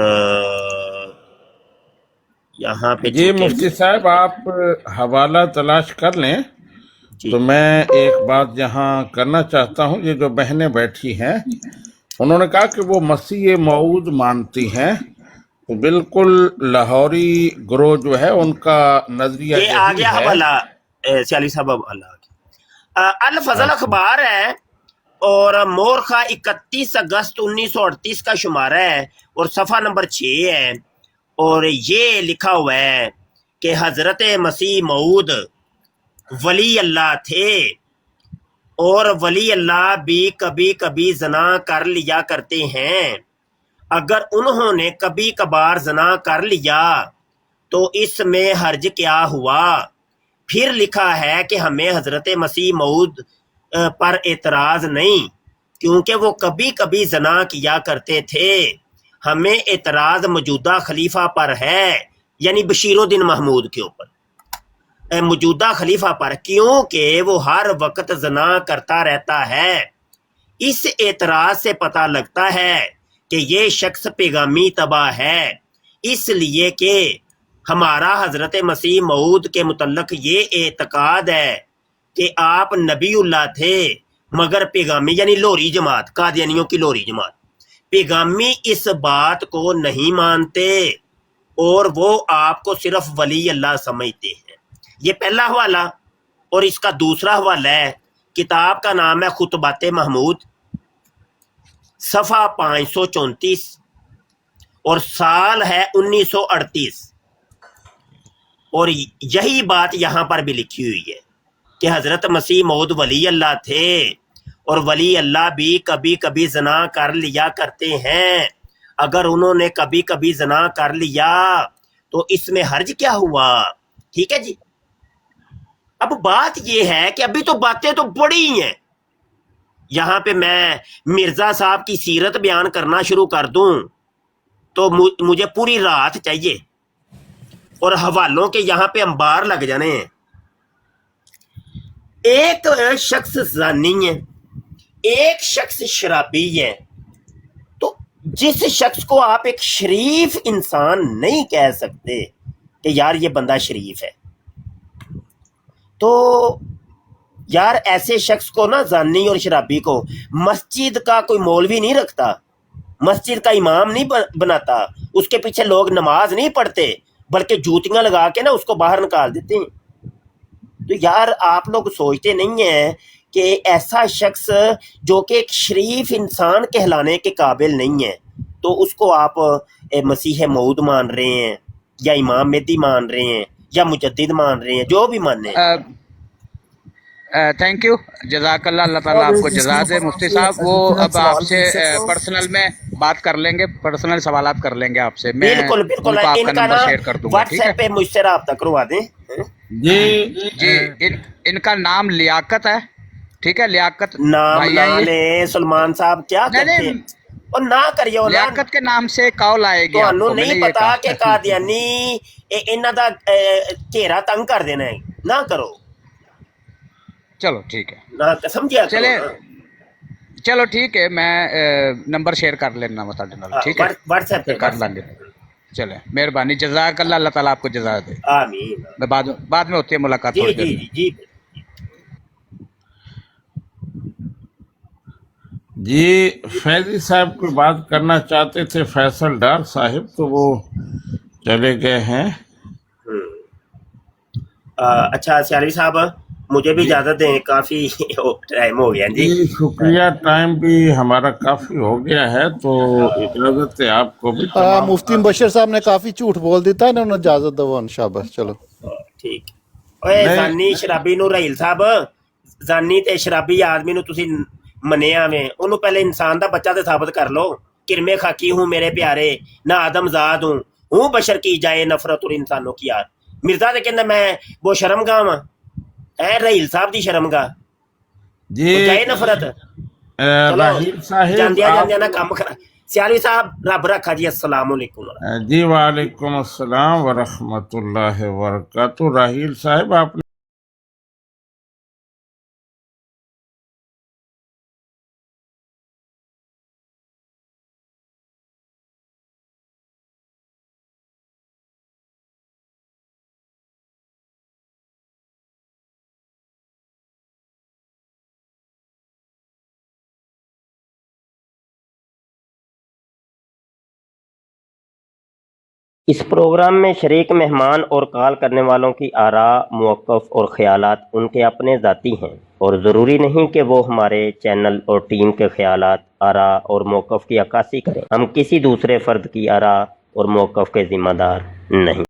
یہاں پہ جی مفتی صاحب آپ حوالہ تلاش کر لیں، تو میں ایک بات یہاں کرنا چاہتا ہوں۔ یہ جو بہنیں بیٹھی ہیں انہوں نے کہا کہ وہ مسیح موعود مانتی ہیں، تو بالکل لاہوری گروہ جو ہے ان کا نظریہ یہ آ گیا حوالہ سیالی صاحب، الفضل اخبار ہے اور مورخہ 31 اگست 1938 کا شمارہ ہے اور صفحہ نمبر 6 ہے، اور یہ لکھا ہوا ہے کہ حضرت مسیح موعود ولی اللہ تھے، اور ولی اللہ بھی کبھی کبھی زنا کر لیا کرتے ہیں۔ اگر انہوں نے کبھی کبھار زنا کر لیا تو اس میں حرج کیا ہوا؟ پھر لکھا ہے کہ ہمیں حضرت مسیح موعود پر اعتراض نہیں، کیونکہ وہ کبھی کبھی زنا کیا کرتے تھے۔ ہمیں اعتراض موجودہ خلیفہ پر ہے، یعنی بشیر الدین محمود کے اوپر، موجودہ خلیفہ پر، کیونکہ وہ ہر وقت زنا کرتا رہتا ہے۔ اس اعتراض سے پتہ لگتا ہے کہ یہ شخص پیغامی طبع ہے، اس لیے کہ ہمارا حضرت مسیح موعود کے متعلق یہ اعتقاد ہے کہ آپ نبی اللہ تھے مگر پیغامی، یعنی لوری جماعت، قادیانیوں کی لوری جماعت، پیغامی اس بات کو نہیں مانتے اور وہ آپ کو صرف ولی اللہ سمجھتے ہیں. یہ پہلا حوالہ. اور اس کا دوسرا حوالہ ہے، کتاب کا نام ہے خطبات محمود، صفحہ 534 اور سال ہے 1938. اور یہی بات یہاں پر بھی لکھی ہوئی ہے کہ حضرت مسیح موعود ولی اللہ تھے، اور ولی اللہ بھی کبھی کبھی زنا کر لیا کرتے ہیں. اگر انہوں نے کبھی کبھی زنا کر لیا تو اس میں حرج کیا ہوا؟ ٹھیک ہے جی. اب بات یہ ہے کہ ابھی تو باتیں تو بڑی ہیں. یہاں پہ میں مرزا صاحب کی سیرت بیان کرنا شروع کر دوں تو مجھے پوری رات چاہیے، اور حوالوں کے یہاں پہ انبار لگ جانے ہیں. ایک شخص زانی ہے، ایک شخص شرابی ہے. تو جس شخص کو آپ ایک شریف انسان نہیں کہہ سکتے کہ یار یہ بندہ شریف ہے، تو یار ایسے شخص کو نا، زانی اور شرابی کو، مسجد کا کوئی مولوی نہیں رکھتا، مسجد کا امام نہیں بناتا، اس کے پیچھے لوگ نماز نہیں پڑھتے، بلکہ جوتیاں لگا کے نا اس کو باہر نکال دیتے ہیں. تو یار آپ لوگ سوچتے نہیں ہیں کہ ایسا شخص جو کہ ایک شریف انسان کہلانے کے قابل نہیں ہے، تو اس کو آپ مسیح موعود مان رہے ہیں، یا امام مہدی مان رہے ہیں، یا مجدد مان رہے ہیں، جو بھی ماننے ہیں. تھینک یو، جزاک اللہ، اللہ تعالیٰ آپ کو جزا دے. مفتی صاحب وہ اب آپ سے پرسنل میں بات کر لیں گے، پرسنل سوالات کر لیں گے آپ سے. میں بالکل بالکل، ان کو آپ کا ان کا نمبر شیئر کر دوں گا. واٹس ایپ پہ مجھ سے رابطہ کروا دیں. جی ان کا نام لیاقت ہے، ٹھیک ہے؟ لیاقت نام بھائی نہ ہیں یہ. لیں سلمان صاحب، کیا کرتے ہیں؟ اور نہ کریے. لیاقت کے نام سے کال آئے گی آپ کو. میں نے نہیں یہ پتا کہا کہ قادیانی انہاں دا گھیرا تنگ کر دینا ہے. نہ کرو. چلو ٹھیک ہے، نہ سمجھیا کرو. چلو ٹھیک ہے، میں نمبر شیئر کر لینا بتا دینا. ٹھیک ہے، واٹس ایپ پہ کر لیں گے. چلے، مہربانی، جزاک اللہ، اللہ تعالیٰ آپ کو جزا دے. آمین. میں بعد میں ہوتی ہے ملاقات. جی جی جی جی فیضی صاحب کوئی بات کرنا چاہتے تھے، فیصل ڈار صاحب، تو وہ چلے گئے ہیں. اچھا سیالوی صاحب، مجھے بھی اجازت دیں، کافی ٹائم ہو گیا. جی شکریہ، ٹائم بھی ہمارا کافی ہو گیا ہے، تو اجازت ہے آپ کو بھی. مفتی مبشر صاحب نے کافی جھوٹ بول دیتا ہے، انہوں نے اجازت دو شاباش. چلو ٹھیک. اوے زانی شرابی نو رحیل صاحب، زانی تے شرابی آدمی نو تسی منیا میں، انہوں پہلے انسان دا بچہ تے ثابت کر لو. کرمے خاکی ہوں میرے پیارے، نہ آدم زاد ہوں بشر کی جائے نفرت اور انسانوں کی یار. مرزا تے کہندا میں وہ شرم گاہ ہاں، اے رحیل صاحب دی شرم گاہ جی. جائے نفرت. راہیل صاحب جاندیا نا کام خراب. سیالوی صاحب رب رکھا جی. السلام علیکم. جی وعلیکم السلام ورحمۃ اللہ وبرکاتہ. راہیل صاحب آپ اس پروگرام میں شریک مہمان اور کال کرنے والوں کی آراء، موقف اور خیالات ان کے اپنے ذاتی ہیں، اور ضروری نہیں کہ وہ ہمارے چینل اور ٹیم کے خیالات، آراء اور موقف کی عکاسی کریں. ہم کسی دوسرے فرد کی آراء اور موقف کے ذمہ دار نہیں.